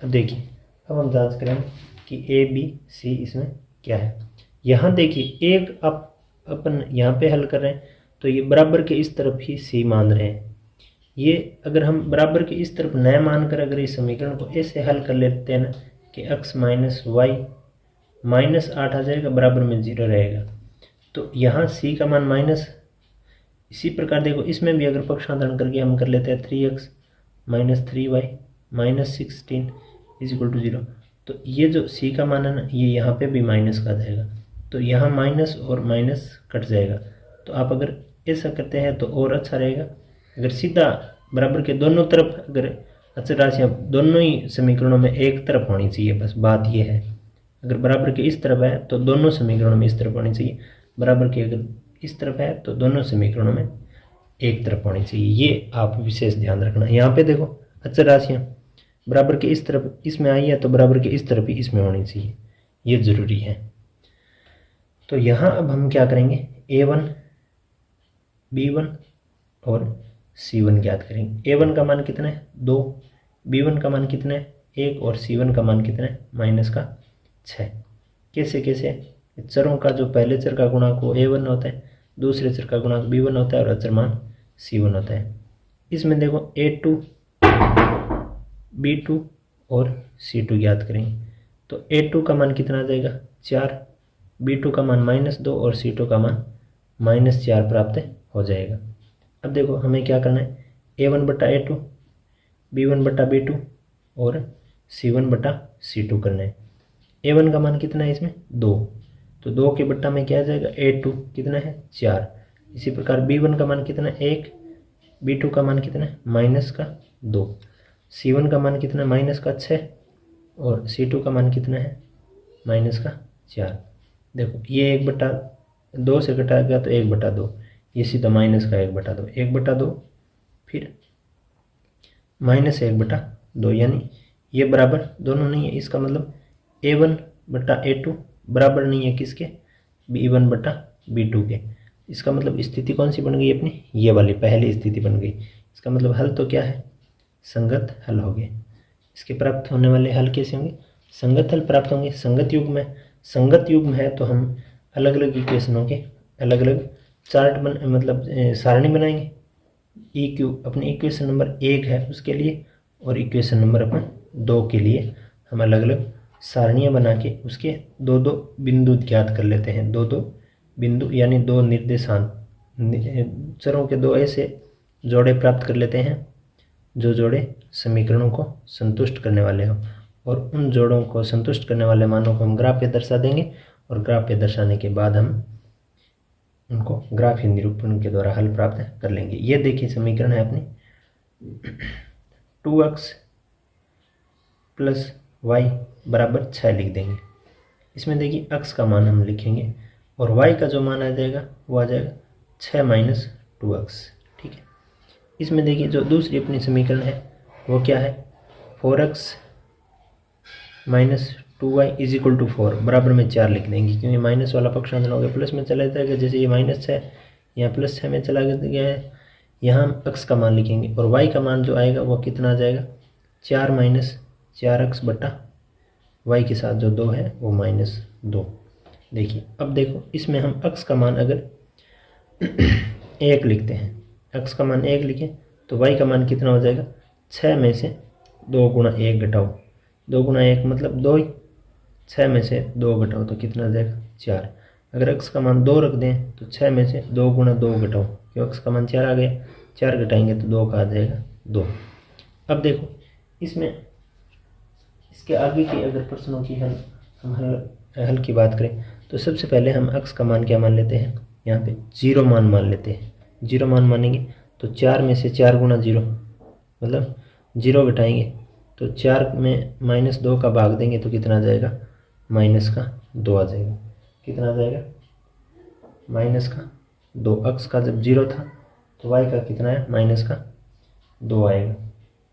अब देखिए, अब हम जांच करेंगे कि a b c इसमें क्या है। यहाँ देखिए एक अपन यहाँ पे हल कर रहे हैं तो ये बराबर के इस तरफ ही c मान रहे हैं। ये अगर हम बराबर के इस तरफ न मानकर अगर इस समीकरण को ऐसे हल कर लेते हैं ना कि x - y -8 आ जाएगा, बराबर में 0 रहेगा, तो यहाँ c का मान माइनस। इसी प्रकार देखो इसमें भी अगर पक्षांतरण करके हम कर लेते हैं 3x - 3y - 16 = 0, तो ये जो c का मान है ना ये यहाँ पे भी माइनस का जाएगा, तो यहाँ माइनस और माइनस कट जाएगा। तो आप अगर ऐसा करते हैं तो और अच्छा रहेगा। अगर सीधा बराबर के दोनों तरफ अगर अचर राशियाँ दोनों ही समीकरणों में एक तरफ होनी चाहिए, बस बात ये है। अगर बराबर के इस तरफ है तो दोनों समीकरणों में इस तरफ होनी चाहिए, बराबर के अगर इस तरफ है तो दोनों समीकरणों में एक तरफ होनी चाहिए। ये आप विशेष ध्यान रखना। यहाँ पे देखो अचर राशियाँ बराबर के इस तरफ इसमें आई है तो बराबर के इस तरफ ही इसमें होनी चाहिए, ये ज़रूरी है। तो यहाँ अब हम क्या करेंगे, a1 b1 और c1 ज्ञात करेंगे। a1 का मान कितना है 2, b1 का मान कितना है 1 और c1 का मान कितना है -6। कैसे कैसे, चरों का जो पहले चर का गुणांक वो a1 होता है, दूसरे चर का गुणांक b1 होता है और अचर मान c1 होता है। इसमें देखो a2 b2 और c2 ज्ञात करेंगे। तो a2 का मान कितना आ जाएगा 4, b2 का मान -2 और c2 का मान -4 प्राप्त हो जाएगा। अब देखो हमें क्या करना है, a1/a2, b1/b2 और c1/c2 करना है। a1 का मान कितना है इसमें 2, तो 2 के बट्टा में क्या आ जाएगा a2 कितना है 4। इसी प्रकार b1 का मान कितना है 1, b2 का मान कितना है -2, c1 का मान कितना है -6 और c2 का मान कितना है -4। देखो ये 1/2 से घटा गया तो 1/2, ये सीधा -1/2, 1/2 फिर -1/2, यानी ये बराबर दोनों नहीं है। इसका मतलब a1/a2 बराबर नहीं है किसके, b1/b2 के। इसका मतलब स्थिति कौन सी बन गई अपनी, ये वाली पहली स्थिति बन गई। इसका मतलब हल तो क्या है, संगत हल हो गए। इसके प्राप्त होने वाले हल कैसे होंगे, संगत हल प्राप्त होंगे। संगत युग्म है, संगत युग्म है तो हम अलग अलग इक्वेशनों के अलग अलग चार्ट सारणी बनाएंगे। EQ अपने इक्वेशन नंबर 1 है उसके लिए और इक्वेशन नंबर अपन 2 के लिए हम अलग अलग सारणियाँ बना के उसके 2-2 बिंदु ज्ञात कर लेते हैं। 2-2 बिंदु यानी 2 निर्देशांक, चरों के 2 ऐसे जोड़े प्राप्त कर लेते हैं जो जोड़े समीकरणों को संतुष्ट करने वाले हों, और उन जोड़ों को संतुष्ट करने वाले मानों को हम ग्राफ पे दर्शा देंगे, और ग्राफ पे दर्शाने के बाद हम उनको ग्राफीय निरूपण के द्वारा हल प्राप्त कर लेंगे। ये देखिए समीकरण है अपनी 2x + y = 6 लिख देंगे। इसमें देखिए x का मान हम लिखेंगे और y का जो मान आ जाएगा वो आ जाएगा 6 - 2x। ठीक है, इसमें देखिए जो दूसरी अपनी समीकरण है वो क्या है, 4x -2y is equal to 4 बराबर में 4 लिख देंगे, क्योंकि माइनस वाला पक्ष आंदोलन हो गया प्लस में चला जाएगा। जैसे ये -6 यहाँ +6 में चला गया है, यहाँ हम x का मान लिखेंगे और y का मान जो आएगा वो कितना आ जाएगा 4 - 4x बटा y के साथ जो 2 है वो -2। देखिए अब देखो इसमें हम x का मान अगर 1 लिखते हैं, x का मान 1 लिखें तो y का मान कितना हो जाएगा 6 में से 2 गुणा 1 घटाओ, 2 गुणा 1 मतलब 2 ही, 6 में से 2 घटाओ तो कितना आ जाएगा 4। अगर x का मान 2 रख दें तो 6 में से 2 गुणा 2 घटाओ, क्यों x का मान 4 आ गया, 4 घटाएंगे तो 2 का आ जाएगा 2। अब देखो इसमें इसके आगे की अगर प्रश्नों की हम हल की बात करें तो सबसे पहले हम x का मान क्या मान लेते हैं, यहाँ पे 0 मान लेते हैं। 0 मान मानेंगे तो 4 में से 4 गुणा 0 मतलब 0 घटाएंगे तो 4 में -2 का भाग देंगे तो कितना आ जाएगा -2 आ जाएगा। कितना आ जाएगा -2। x का जब 0 था तो y का कितना है -2 आएगा।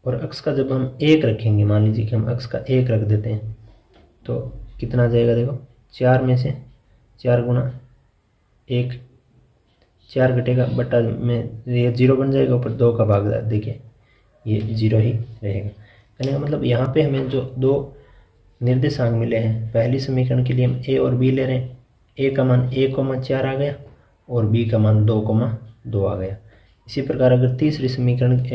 और x का जब हम 1 रखेंगे, मान लीजिए कि हम x का 1 रख देते हैं तो कितना आ जाएगा, देखो 4 में से 4 गुणा 1, 4 घटेगा बटा में ये 0 बन जाएगा, ऊपर 2 का भाग देखिए ये 0 ही रहेगा। कहने का मतलब यहाँ पे हमें जो 2 निर्देशांक मिले हैं, पहली समीकरण के लिए हम a और b ले रहे हैं, a का मान 1,4 आ गया और b का मान 2,2 आ गया। इसी प्रकार अगर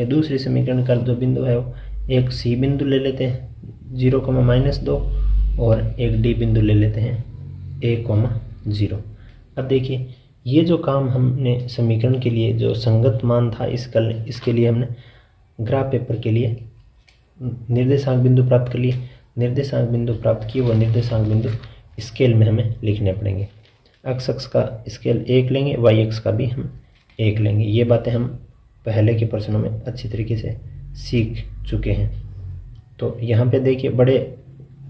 दूसरी समीकरण का जो बिंदु है वो एक c बिंदु ले लेते हैं 0,-2 और एक d बिंदु ले लेते हैं 1,0। अब देखिए ये जो काम हमने समीकरण के लिए जो संगत मान था इसके लिए हमने ग्राफ पेपर के लिए निर्देशांक बिंदु प्राप्त कर लिए। निर्देशांक बिंदु प्राप्त किए, वो निर्देशांक बिंदु स्केल में हमें लिखने पड़ेंगे। x अक्ष का स्केल 1 लेंगे, y अक्ष का भी हम 1 लेंगे। ये बातें हम पहले के प्रश्नों में अच्छी तरीके से सीख चुके हैं। तो यहाँ पे देखिए बड़े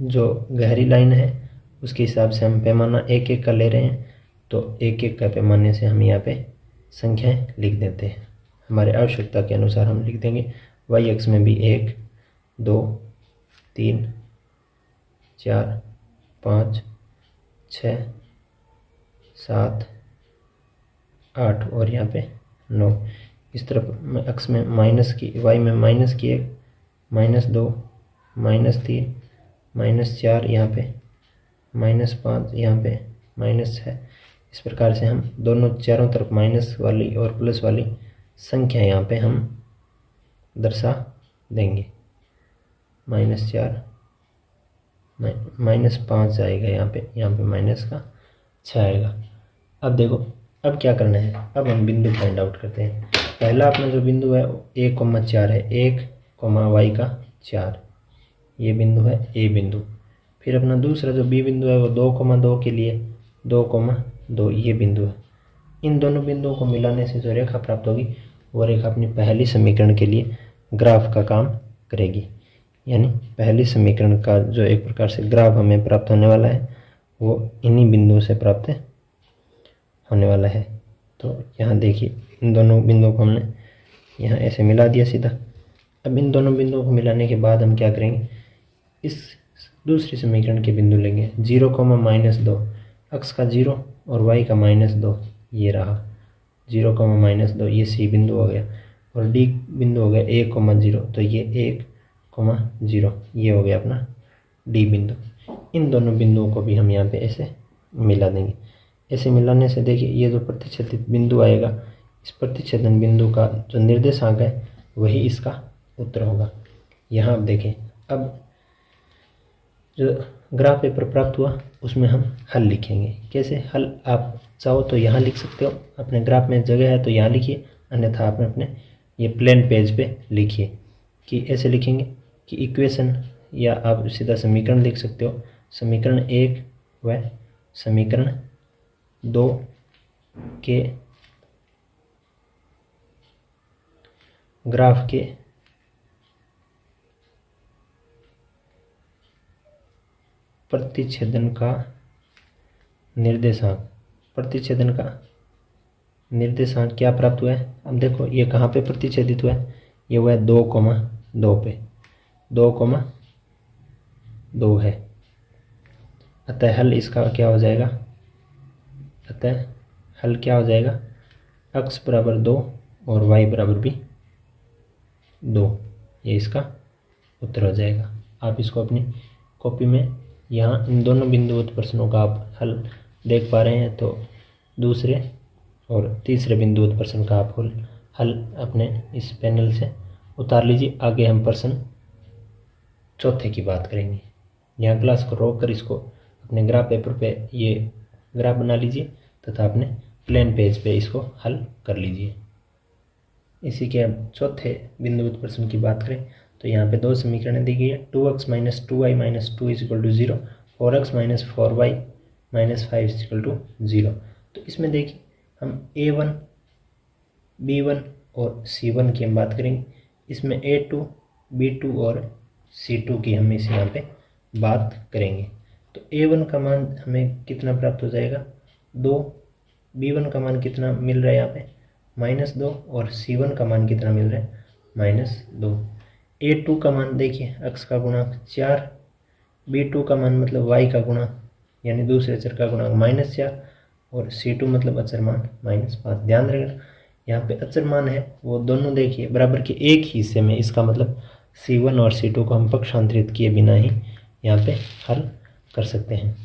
जो गहरी लाइन है उसके हिसाब से हम पैमाना 1-1 का ले रहे हैं, तो 1-1 का पैमाने से हम यहाँ पे संख्याएं लिख देते हैं। हमारे आवश्यकता के अनुसार हम लिख देंगे। y अक्ष में भी 1, 2, 3, 4, 5, 6, 7, 8 और यहाँ पे 9। इस तरफ अक्ष में माइनस की, y में -1, -2, -3, -4 यहाँ पे, -5 यहाँ पे, -6। इस प्रकार से हम दोनों चारों तरफ माइनस वाली और प्लस वाली संख्या यहाँ पे हम दर्शा देंगे। -4 -5 आएगा यहाँ पे -6 आएगा। अब देखो अब क्या करना है, अब हम बिंदु फाइंड आउट करते हैं। पहला अपना जो बिंदु है 1,4 है, 1, y का 4, ये बिंदु है a बिंदु। फिर अपना दूसरा जो b बिंदु है वो 2,2 के लिए 2,2 ये बिंदु है। इन दोनों बिंदुओं को मिलाने से जो रेखा प्राप्त होगी वो रेखा अपनी पहली समीकरण के लिए ग्राफ का काम करेगी। यानी पहली समीकरण का जो एक प्रकार से ग्राफ हमें प्राप्त होने वाला है वो इन्हीं बिंदुओं से प्राप्त होने वाला है। तो यहाँ देखिए इन दोनों बिंदुओं को हमने यहाँ ऐसे मिला दिया सीधा। अब इन दोनों बिंदुओं को मिलाने के बाद हम क्या करेंगे, इस दूसरी समीकरण के बिंदु लेंगे 0,-2, x का 0 और y का -2, ये रहा 0,-2, ये c बिंदु हो गया और d बिंदु हो गया 1,0, तो ये 1,0 ये हो गया अपना d बिंदु। इन दोनों बिंदुओं को भी हम यहाँ पे ऐसे मिला देंगे। ऐसे मिलाने से देखिए ये जो प्रतिच्छेदित बिंदु आएगा, इस प्रतिच्छेदन बिंदु का जो निर्देशांक है वही इसका उत्तर होगा। यहाँ आप देखें, अब जो ग्राफ पेपर प्राप्त हुआ उसमें हम हल लिखेंगे। कैसे हल, आप चाहो तो यहाँ लिख सकते हो, अपने ग्राफ में जगह है तो यहाँ लिखिए, अन्यथा आप अपने ये प्लेन पेज पे लिखिए। कि ऐसे लिखेंगे कि इक्वेशन, या आप सीधा समीकरण लिख सकते हो। समीकरण 1 व समीकरण 2 के ग्राफ के प्रतिच्छेदन का निर्देशांक क्या प्राप्त हुआ है। अब देखो ये कहाँ पे प्रतिच्छेदित हुआ है, ये हुआ है 2,2 पे, 2,2 है। अतः हल इसका क्या हो जाएगा, अतः हल क्या हो जाएगा, x बराबर 2 और y बराबर भी 2, ये इसका उत्तर हो जाएगा। आप इसको अपनी कॉपी में यहाँ इन दोनों बिंदुवत प्रश्नों का आप हल देख पा रहे हैं, तो दूसरे और तीसरे बिंदुवत प्रश्न का आप हल अपने इस पैनल से उतार लीजिए। आगे हम प्रश्न चौथे की बात करेंगे। यहाँ क्लास को रोक कर इसको अपने ग्राफ पेपर पे ये ग्राफ बना लीजिए तथा अपने प्लेन पेज पे इसको हल कर लीजिए। इसी के अब चौथे बिंदुवत प्रश्न की बात करें तो यहाँ पे 2 समीकरण दी गई है। 2x minus 2y minus 2 is equal to 0, 4x minus 4y minus 5 is equal to 0। तो इसमें देखिए हम a1, b1 और c1 की हम बात करेंगे। इसमें a2, b2 और c2 की हम इस यहाँ पे बात करेंगे। तो a1 का मान हमें कितना प्राप्त हो जाएगा, 2, b1 का मान कितना मिल रहा है यहाँ पे -2 और c1 का मान कितना मिल रहा है -2। a2 का मान देखिए x का गुणांक 4, b2 का मान मतलब y का गुणांक यानी दूसरे अचर का गुणांक -4 और c2 मतलब अचर मान -5। ध्यान रखना यहाँ पे अचर मान है वो दोनों देखिए बराबर के एक ही हिस्से में, इसका मतलब c1 और c2 को हम पक्षांतरित किए बिना ही यहाँ पे हल कर सकते हैं।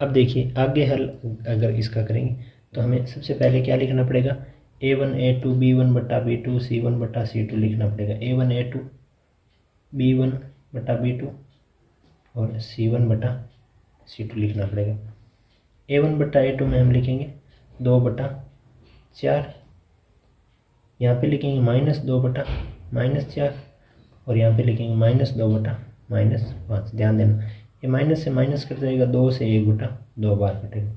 अब देखिए आगे हल अगर इसका करेंगे तो हमें सबसे पहले क्या लिखना पड़ेगा, a1 a2 b1 बटा b2 c1 बटा c2 लिखना पड़ेगा। a1 a2 b1 बटा b2 और c1 बटा c2 लिखना पड़ेगा। a1 बटा a2 में हम लिखेंगे 2 बटा 4, यहाँ पे लिखेंगे -2 बटा -4 और यहाँ पे लिखेंगे -2 बटा -5। ध्यान देना ये माइनस से माइनस कट जाएगा, 2 से 1 बटा 2 बार कटेगा,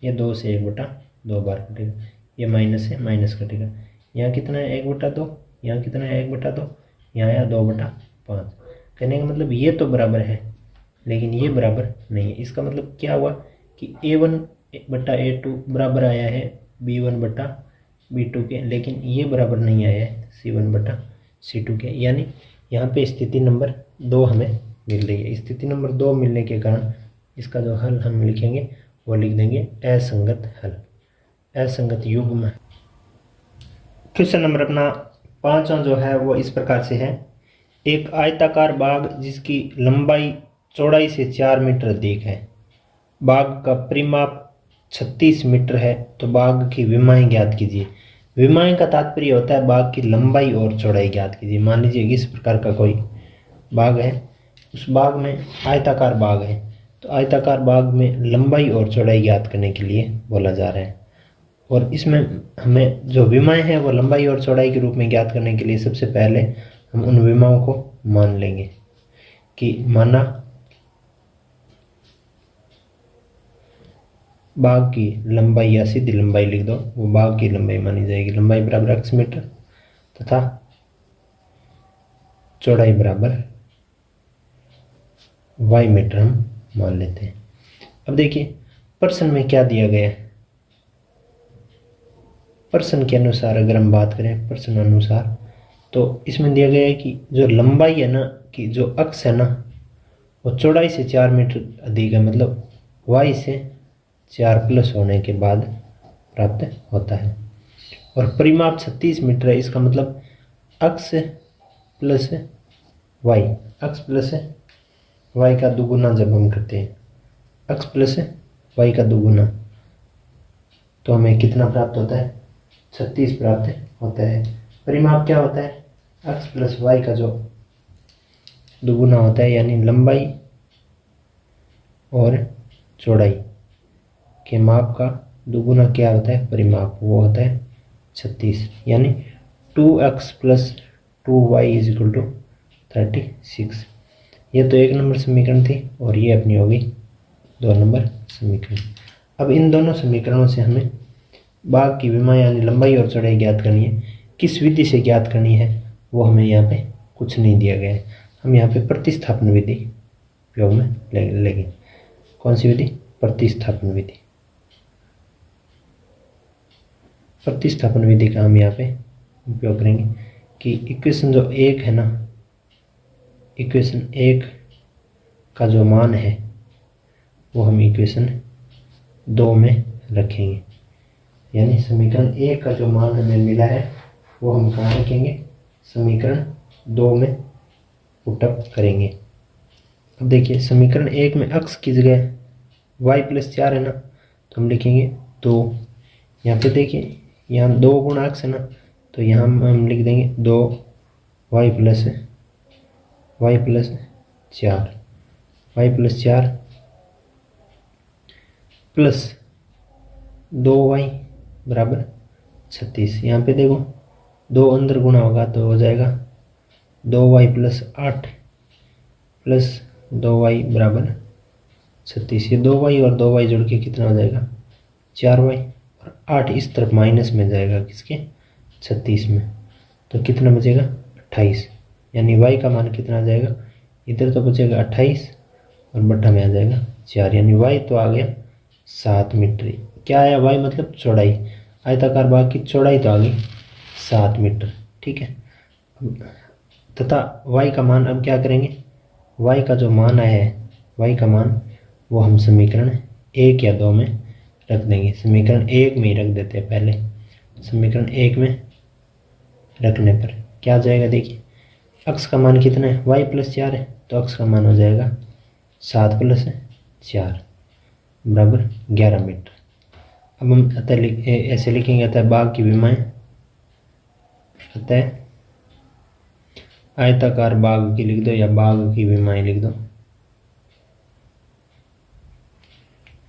ये 2 से 1 बटा 2 बार कटेगा, ये माइनस से माइनस कटेगा। यहाँ कितना है 1 बटा 2, यहाँ कितना है 1 बटा 2, यहाँ आया 2 बटा 5। कहने का मतलब ये तो बराबर है लेकिन ये बराबर नहीं है। इसका मतलब क्या हुआ कि a1 बटा a2 बराबर आया है b1 बटा b2 के, लेकिन ये बराबर नहीं आया है c1 बटा c2 के। यानी यहाँ पे स्थिति नंबर 2 हमें मिल रही है। स्थिति नंबर 2 मिलने के कारण इसका जो हल हम लिखेंगे वो लिख देंगे असंगत हल, असंगत युग्म। क्वेश्चन नंबर अपना 5वां जो है वो इस प्रकार से है। एक आयताकार बाग जिसकी लंबाई चौड़ाई से 4 मीटर अधिक है, बाग का परिमाप 36 मीटर है, तो बाग की विमाएं ज्ञात कीजिए। विमाएं का तात्पर्य होता है बाग की लंबाई और चौड़ाई ज्ञात कीजिए। मान लीजिए इस प्रकार का कोई बाग है, उस बाग में आयताकार बाग है, तो आयताकार बाग में लंबाई और चौड़ाई ज्ञात करने के लिए बोला जा रहा है। और इसमें हमें जो विमाएं हैं वो लंबाई और चौड़ाई के रूप में ज्ञात करने के लिए सबसे पहले हम उन विमाओं को मान लेंगे कि माना बाग की लंबाई या सीधी लंबाई लिख दो, वो बाग की लंबाई मानी जाएगी। लंबाई बराबर x मीटर तथा चौड़ाई बराबर y मीटर हम मान लेते हैं। अब देखिए प्रश्न में क्या दिया गया है। प्रश्न के अनुसार अगर हम बात करें प्रश्न अनुसार, तो इसमें दिया गया है कि जो लंबाई है ना, कि जो अक्ष है ना वो चौड़ाई से 4 मीटर अधिक है, मतलब y से 4 प्लस होने के बाद प्राप्त होता है। और परिमाप 36 मीटर है, इसका मतलब अक्ष प्लस y, अक्ष प्लस y का दुगुना जब हम करते हैं, अक्ष प्लस y का दुगुना, तो हमें कितना प्राप्त होता है 36 प्राप्त होता है। परिमाप क्या होता है, अक्ष प्लस y का जो दुगुना होता है, यानी लंबाई और चौड़ाई के माप का दुगुना क्या होता है परिमाप, वो होता है 36, यानी 2x plus 2y is equal to 36। ये तो 1 नंबर समीकरण थी और ये अपनी होगी 2 नंबर समीकरण। अब इन दोनों समीकरणों से हमें बाग की विमा यानी लंबाई और चौड़ाई ज्ञात करनी है। किस विधि से ज्ञात करनी है वो हमें यहाँ पे कुछ नहीं दिया गया है। हम यहाँ पे प्रतिस्थापन विधि उपयोग में लेंगे। कौन सी विधि, प्रतिस्थापन विधि। प्रतिस्थापन विधि का हम यहाँ पे उपयोग करेंगे कि इक्वेशन जो 1 है ना, इक्वेशन 1 का जो मान है वो हम इक्वेशन 2 में रखेंगे। यानी समीकरण 1 का जो मान हमें मिला है वो हम कहाँ रखेंगे, समीकरण 2 में पुटअप करेंगे। अब देखिए समीकरण 1 में अक्स की जगह y+4 है ना, तो हम लिखेंगे 2। यहाँ पे देखिए यहाँ 2 गुणा अक्स है ना, तो यहाँ हम लिख देंगे 2y + 4 प्लस 2y बराबर 36। यहाँ पे देखो 2 अंदर गुणा होगा तो हो जाएगा 2y + 8 प्लस 2y बराबर 36। ये 2y और 2y जोड़ के कितना हो जाएगा 4y, और 8 इस तरफ माइनस में जाएगा किसके 36 में, तो कितना बचेगा 28। यानी y का मान कितना आ जाएगा, इधर तो बचेगा 28 और बट्टा में आ जाएगा 4, यानी y तो आ गया 7 मीटर। क्या आया y मतलब चौड़ाई, आयताकार भाग की चौड़ाई तो आ गई 7 मीटर। ठीक है, तथा y का मान अब क्या करेंगे, y का जो मान आया है y का मान वो हम समीकरण 1 या 2 में रख देंगे। समीकरण 1 में ही रख देते हैं पहले। समीकरण 1 में रखने पर क्या आ जाएगा, देखिए अक्स का मान कितना है y+4 है, तो अक्स का मान हो जाएगा 7 + 4 बराबर 11 मीटर। अब हम अतः ऐसे लिखेंगे, अतः भाग की विमाएं, अतः आयताकार भाग की लिख दो या भाग की विमाएं लिख दो।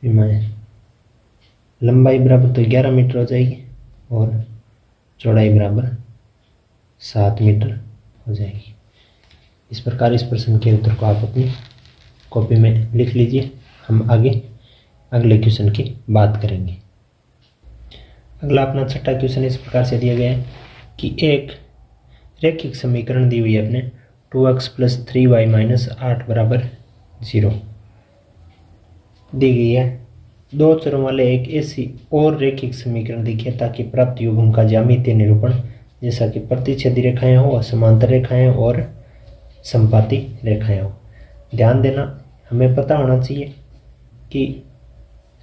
विमाएं लंबाई बराबर तो 11 मीटर हो जाएगी और चौड़ाई बराबर 7 मीटर हो जाएगी। इस प्रकार इस प्रश्न के उत्तर को आप अपनी कॉपी में लिख लीजिए। हम आगे अगले क्वेश्चन की बात करेंगे। अगला अपना छठा क्वेश्चन इस प्रकार से दिया गया है कि एक रैखिक समीकरण दी हुई है अपने 2x + 3y - 8 बराबर 0 दी गई है। दो चरों वाले एक ऐसी और रैखिक समीकरण दिखे ताकि प्राप्त युग्म का ज्यामितीय निरूपण जैसा कि प्रतिच्छेदी रेखाएं हो, समांतर रेखाएं और संपाती रेखाएं हो। ध्यान देना, हमें पता होना चाहिए कि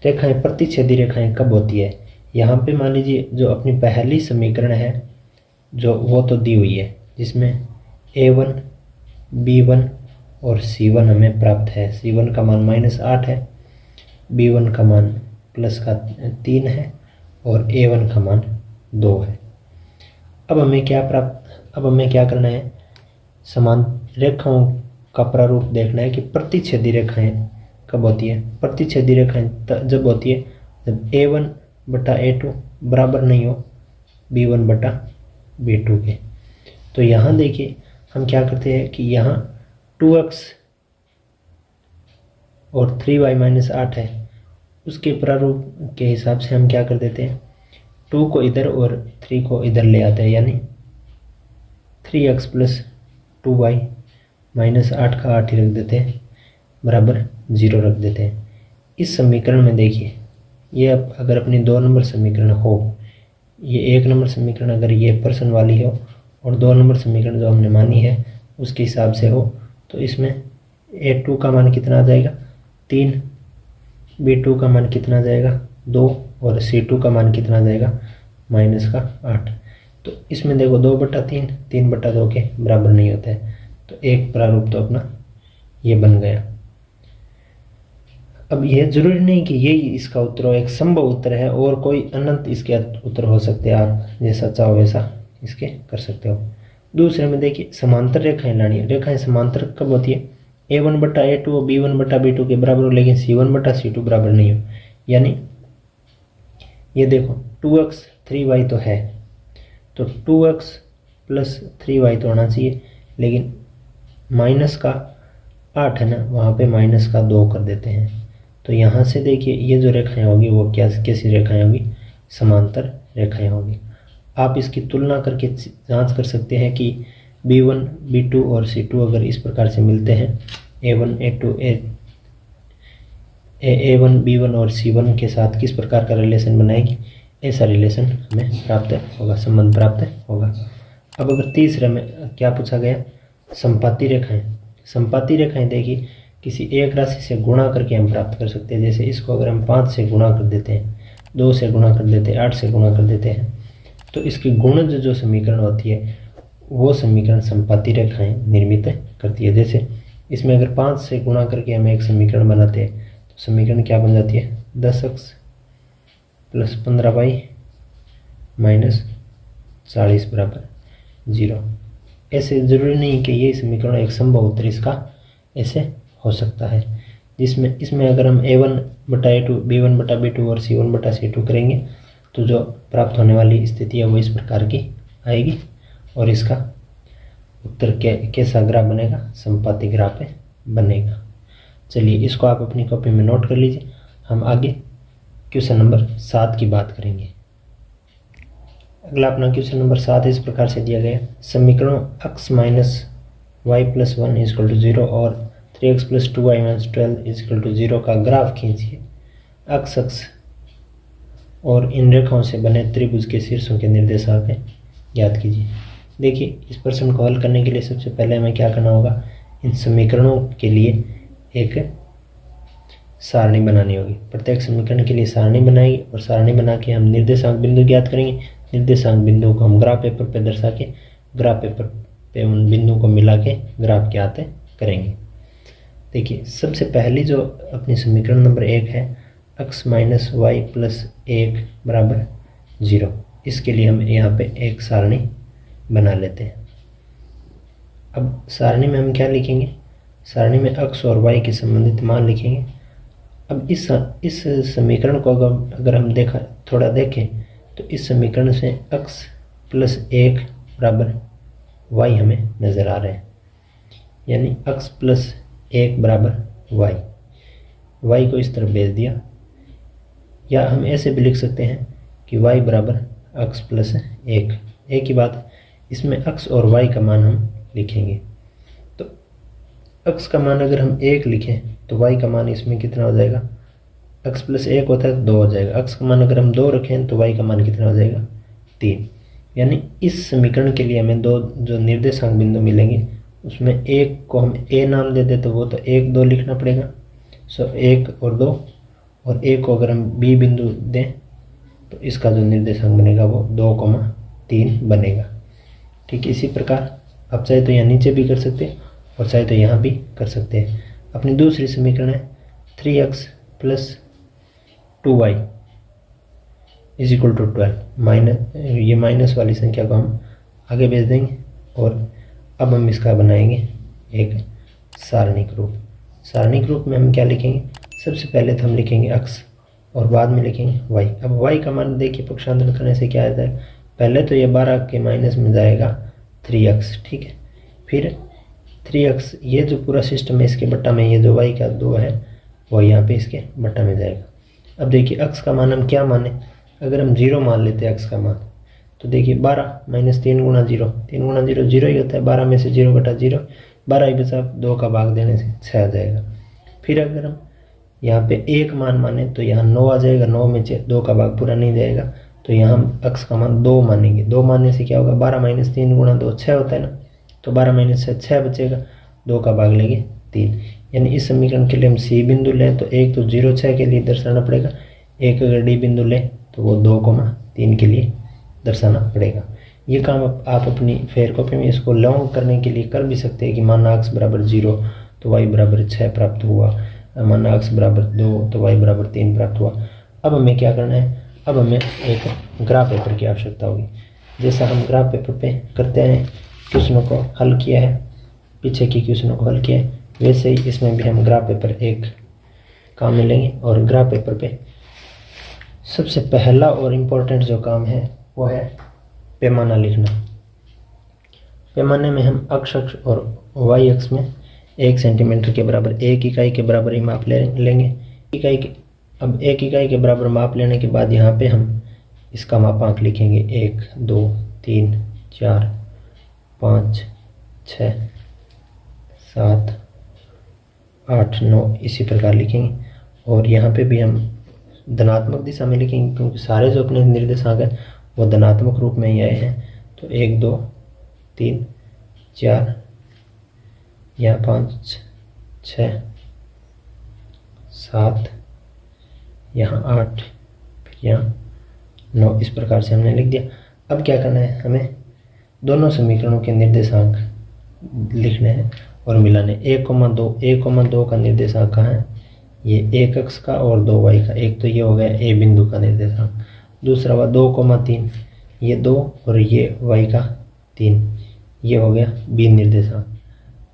रेखाएं प्रतिच्छेदी रेखाएं कब होती है। यहाँ पे मान लीजिए जो अपनी पहली समीकरण है जो वो तो दी हुई है, जिसमें a1, b1 और c1 हमें प्राप्त है। c1 का मान -8 है, b1 का मान +3 है और a1 का मान 2 है। अब हमें क्या करना है, समान रेखाओं का प्रारूप देखना है कि प्रतिच्छेदी रेखाएं कब होती है। प्रतिच्छेदी रेखाएं जब होती है जब a1/a2 बराबर नहीं हो b1/b2 के। तो यहाँ देखिए हम क्या करते हैं कि यहाँ 2x और 3y - 8 है, उसके प्रारूप के हिसाब से हम क्या कर देते हैं, 2 को इधर और 3 को इधर ले आते हैं, यानी 3x + 2y - 8 का 8 ही रख देते हैं बराबर 0 रख देते हैं। इस समीकरण में देखिए ये अगर अपनी 2 नंबर समीकरण हो, ये 1 नंबर समीकरण अगर ये प्रश्न वाली हो और 2 नंबर समीकरण जो हमने मानी है उसके हिसाब से हो, तो इसमें a2 का मान कितना आ जाएगा 3, b2 का मान कितना आ जाएगा 2 और c2 का मान कितना आ जाएगा -8। तो इसमें देखो 2/3 3/2 के बराबर नहीं होता है, तो एक प्रारूप तो अपना ये बन गया। अब यह जरूरी नहीं कि यही इसका उत्तर हो, एक संभव उत्तर है और कोई अनंत इसके उत्तर हो सकते हैं। आप जैसा चाहो वैसा इसके कर सकते हो। दूसरे में देखिए समांतर रेखाएं लानी है। रेखाएं समांतर कब होती है, a1/a2 और b1/b2 के बराबर हो, लेकिन c1/c2 बराबर नहीं हो। यानी ये देखो 2x 3y तो है, तो 2x + 3y तो होना चाहिए, लेकिन -8 है ना, वहाँ पे -2 कर देते हैं। तो यहाँ से देखिए ये जो रेखाएं होगी वो कैसी रेखाएं होगी, समांतर रेखाएं होगी। आप इसकी तुलना करके जांच कर सकते हैं कि b1 b2 और c2 अगर इस प्रकार से मिलते हैं, a1 b1 और c1 के साथ किस प्रकार का रिलेशन बनाएगी, ऐसा रिलेशन हमें प्राप्त होगा, संबंध प्राप्त होगा। अब अगर तीसरे में क्या पूछा गया, संपाती रेखाएं। संपाती रेखाएं देखिए किसी एक राशि से गुणा करके हम प्राप्त कर सकते हैं। जैसे इसको अगर हम 5 से गुणा कर देते हैं, 2 से गुणा कर देते हैं, 8 से गुणा कर देते हैं, तो इसकी गुणज जो समीकरण होती है वो समीकरण संपाती रेखाएं निर्मित करती है। जैसे इसमें अगर 5 से गुणा करके हम एक समीकरण बनाते हैं तो समीकरण क्या बन जाती है, 10x प्लस 15y माइनस 40 बराबर 0। ऐसे ज़रूरी नहीं कि ये समीकरण एक संभव उत्तर इसका ऐसे हो सकता है, जिसमें इसमें अगर हम a1/a2, b1/b2 और c1/c2 करेंगे तो जो प्राप्त होने वाली स्थिति है वो इस प्रकार की आएगी और इसका उत्तर कैसा ग्राफ बनेगा, संपाती ग्राफ बनेगा। चलिए इसको आप अपनी कॉपी में नोट कर लीजिए। हम आगे क्वेश्चन नंबर 7 की बात करेंगे। अगला अपना क्वेश्चन नंबर 7 इस प्रकार से दिया गया, समीकरणों x minus y plus 1 is equal to 0 और 3x plus 2y minus 12 is equal to 0 का ग्राफ खींचिए। x अक्ष और इन रेखाओं से बने त्रिभुज के शीर्षों के निर्देशांक ज्ञात कीजिए। देखिए इस प्रश्न को हल करने के लिए सबसे पहले हमें क्या करना होगा, इन समीकरणों के लिए एक सारणी बनानी होगी। प्रत्येक समीकरण के लिए सारणी बनाएगी और सारणी बना के हम निर्देशांक बिंदु ज्ञात करेंगे। निर्देशांक बिंदुओं को हम ग्राफ पेपर पे दर्शा के ग्राफ पेपर पे उन बिंदुओं को मिला के ग्राफ ज्ञात करेंगे। देखिए सबसे पहली जो अपनी समीकरण नंबर 1 है, x माइनस वाई प्लस 1 बराबर 0, इसके लिए हम यहाँ पे एक सारणी बना लेते हैं। अब सारणी में हम क्या लिखेंगे, सारणी में x और y के संबंधित मान लिखेंगे। अब इस समीकरण को अगर हम थोड़ा देखें तो इस समीकरण से x प्लस 1 बराबर y हमें नज़र आ रहे हैं, यानी x प्लस 1 बराबर y को इस तरफ भेज दिया, या हम ऐसे भी लिख सकते हैं कि y बराबर x प्लस 1। एक ही बात, इसमें x और y का मान हम लिखेंगे। तो x का मान अगर हम 1 लिखें तो y का मान इसमें कितना हो जाएगा, x प्लस 1 होता है तो 2 हो जाएगा। x का मान अगर हम 2 रखें तो y का मान कितना हो जाएगा, 3। यानी इस समीकरण के लिए हमें दो जो निर्देशांक बिंदु मिलेंगे उसमें एक को हम a नाम दे दें तो वो तो 1, 2 लिखना पड़ेगा। 1 और 2, और a को अगर हम b बिंदु दें तो इसका जो निर्देशांक बनेगा वो 2,3 बनेगा। ठीक इसी प्रकार आप चाहे तो यहाँ नीचे भी कर सकते हैं और चाहे तो यहाँ भी कर सकते हैं। अपनी दूसरी समीकरण है 3x plus 2y is equal to 12। ये माइनस वाली संख्या को हम आगे भेज देंगे और अब हम इसका बनाएंगे एक सारणिक रूप। सारणिक रूप में हम क्या लिखेंगे, सबसे पहले तो हम लिखेंगे x और बाद में लिखेंगे y। अब y का मान देखिए पक्षांतरण करने से क्या आता है, पहले तो ये 12 के माइनस में जाएगा 3x, ठीक है। फिर 3x, ये जो पूरा सिस्टम है इसके बट्टा में ये जो y का 2 है वो यहाँ पे इसके बट्टा में जाएगा। अब देखिए x का मान हम क्या माने, अगर हम 0 मान लेते हैं x का मान तो देखिए 12 माइनस 3 गुणा 0, 3 गुणा 0 0 ही होता है। 12 में से 0 घटा 0, 12 ही बचा, 2 का भाग देने से 6 आ जाएगा। फिर अगर हम यहाँ पे 1 मान माने तो यहाँ 9 आ जाएगा, 9 में से 2 का भाग पूरा नहीं जाएगा तो यहाँ हम x का मान 2 मानेंगे। 2 मानने से क्या होगा, 12 माइनस 3 गुणा 2 6 होता है ना, तो 12 माइनस 6 बचेगा, 2 का भाग लेंगे 3। यानी इस समीकरण के लिए हम C बिंदु लें तो एक तो 0, 6 के लिए दर्शाना पड़ेगा, एक अगर D बिंदु लें तो वो 2,3 के लिए दर्शाना पड़ेगा। ये काम आप अपनी फेयर कॉपी में इसको लॉन्ग करने के लिए कर भी सकते हैं कि माना x बराबर 0 तो y बराबर 6 प्राप्त हुआ, माना x बराबर 2 तो y बराबर 3 प्राप्त हुआ। अब हमें क्या करना है, अब हमें एक ग्राफ पेपर की आवश्यकता होगी। जैसा हम ग्राफ पेपर पे करते हैं, क्वेश्चनों को हल किया है, पीछे की क्वेश्चनों को हल किया है, वैसे ही इसमें भी हम ग्राफ पेपर एक काम में लेंगे। और ग्राफ पेपर पे सबसे पहला और इम्पोर्टेंट जो काम है वो है पैमाना लिखना। पैमाने में हम x अक्ष और y अक्ष में 1 सेंटीमीटर के बराबर 1 इकाई के बराबर ही माप लेंगे। अब 1 इकाई के बराबर माप लेने के बाद यहाँ पे हम इसका मापांक लिखेंगे 1, 2, 3, 4, 5, 6, 7, 8, 9 इसी प्रकार लिखेंगे। और यहाँ पे भी हम धनात्मक दिशा में लिखेंगे क्योंकि सारे जो अपने निर्देशांक हैं वो धनात्मक रूप में ही आए हैं। तो 1, 2, 3, 4, यहाँ 5, 6, 7, यहाँ 8, फिर यहाँ 9, इस प्रकार से हमने लिख दिया। अब क्या करना है, हमें दोनों समीकरणों के निर्देशांक लिखने हैं और मिलाने। 1,2 का निर्देशांक कहाँ है, ये 1 अक्ष का और 2 वाई का। एक तो ये हो गया ए बिंदु का निर्देशांक, दूसरा हुआ 2,3, ये 2 और ये वाई का 3, ये हो गया बी निर्देशांक।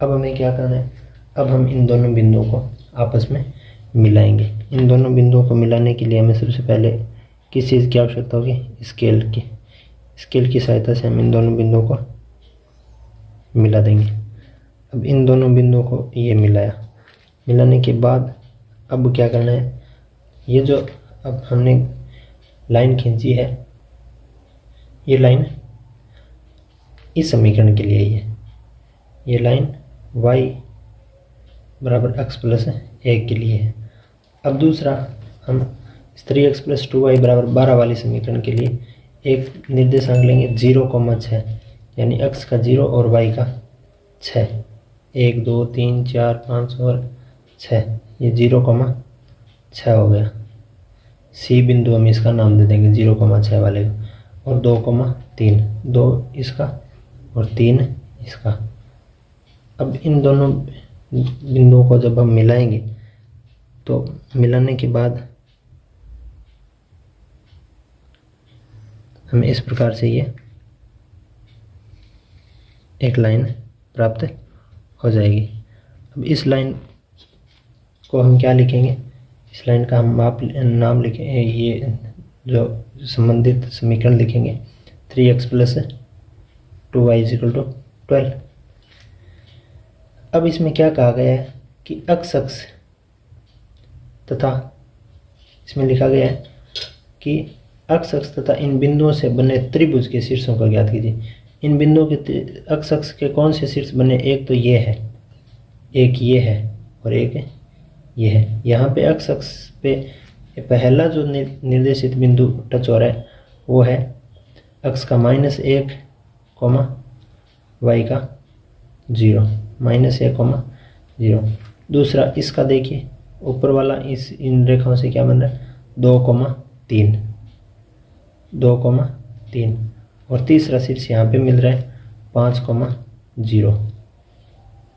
अब हमें क्या करना है, अब हम इन दोनों बिंदुओं को आपस में मिलाएंगे। इन दोनों बिंदुओं को मिलाने के लिए हमें सबसे पहले किस चीज़ की आवश्यकता होगी, स्केल की। स्केल की सहायता से हम इन दोनों बिंदुओं को मिला देंगे। अब इन दोनों बिंदुओं को ये मिलाया, मिलाने के बाद अब क्या करना है, ये जो अब हमने लाइन खींची है, ये लाइन इस समीकरण के लिए ही है। ये लाइन y बराबर x प्लस 1 के लिए है। अब दूसरा हम 3x प्लस 2y बराबर 12 वाले समीकरण के लिए एक निर्देशांक लेंगे 0,6, यानी x का 0 और y का 6। 1, 2, 3, 4, 5 और 6, ये 0,6 हो गया। सी बिंदु हम इसका नाम दे देंगे 0,6 वाले का। और 2,3, 2 इसका और 3 इसका। अब इन दोनों बिंदुओं को जब हम मिलाएंगे तो मिलाने के बाद हमें इस प्रकार से ये एक लाइन प्राप्त हो जाएगी। अब इस लाइन को हम क्या लिखेंगे, इस लाइन का हम नाम लिखेंगे, ये जो संबंधित समीकरण लिखेंगे 3x plus 2y equal to 12। अब इसमें क्या कहा गया है कि x अक्ष तथा इसमें लिखा गया है कि x अक्ष तथा इन बिंदुओं से बने त्रिभुज के शीर्षों को ज्ञात कीजिए। इन बिंदुओं के x अक्ष के कौन से शीर्ष बने, एक तो ये है, एक ये है और एक ये है। यहाँ पे x अक्ष पे पहला जो निर्देशित बिंदु टच हो रहा है वो है x का -1, y का 0, -1, 0। दूसरा इसका देखिए, ऊपर वाला इस इन रेखाओं से क्या बन रहा है 2,3, 2,3। और तीसरा शीर्ष यहाँ पे मिल रहा है 5,0,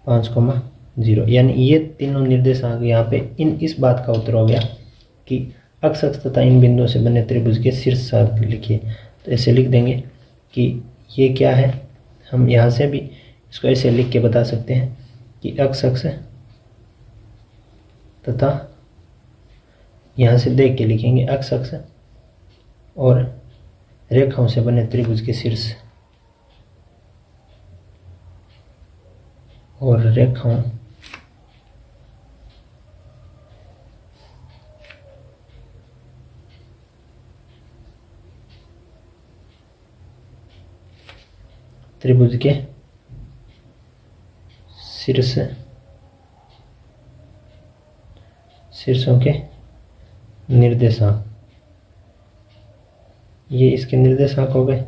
5,0। यानी ये तीनों निर्देशांक यहाँ पे इस बात का उत्तर हो गया कि x अक्ष तथा इन बिंदुओं से बने त्रिभुज के शीर्ष लिखिए। तो ऐसे लिख देंगे कि ये क्या है, हम यहाँ से भी इसको ऐसे लिख के बता सकते हैं कि x अक्ष तथा यहाँ से देख के लिखेंगे x अक्ष और रेखाओं से बने त्रिभुज के शीर्ष, और रेखाओं त्रिभुज के शीर्षों के निर्देशांक, ये इसके निर्देशांक हो गए।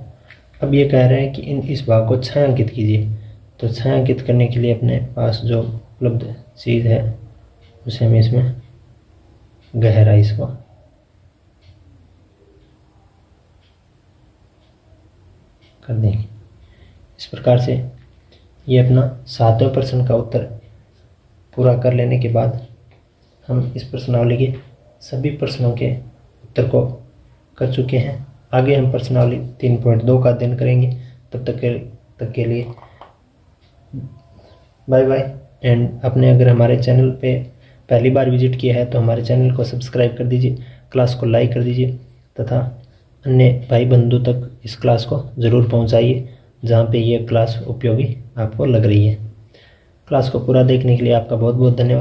अब ये कह रहे हैं कि इस भाग को छायांकित कीजिए। तो छायांकित करने के लिए अपने पास जो उपलब्ध चीज़ है उसे हम इसमें गहराई इसको कर देंगे। इस प्रकार से ये अपना 7वें प्रश्न का उत्तर पूरा कर लेने के बाद हम इस प्रश्नावली के सभी प्रश्नों के उत्तर को कर चुके हैं। आगे हम प्रश्नावली 3.2 का अध्ययन करेंगे। तब तक के लिए बाय बाय। एंड आपने अगर हमारे चैनल पे पहली बार विजिट किया है तो हमारे चैनल को सब्सक्राइब कर दीजिए, क्लास को लाइक कर दीजिए तथा अन्य भाई बंधु तक इस क्लास को ज़रूर पहुंचाइए जहां पे ये क्लास उपयोगी आपको लग रही है। क्लास को पूरा देखने के लिए आपका बहुत बहुत धन्यवाद।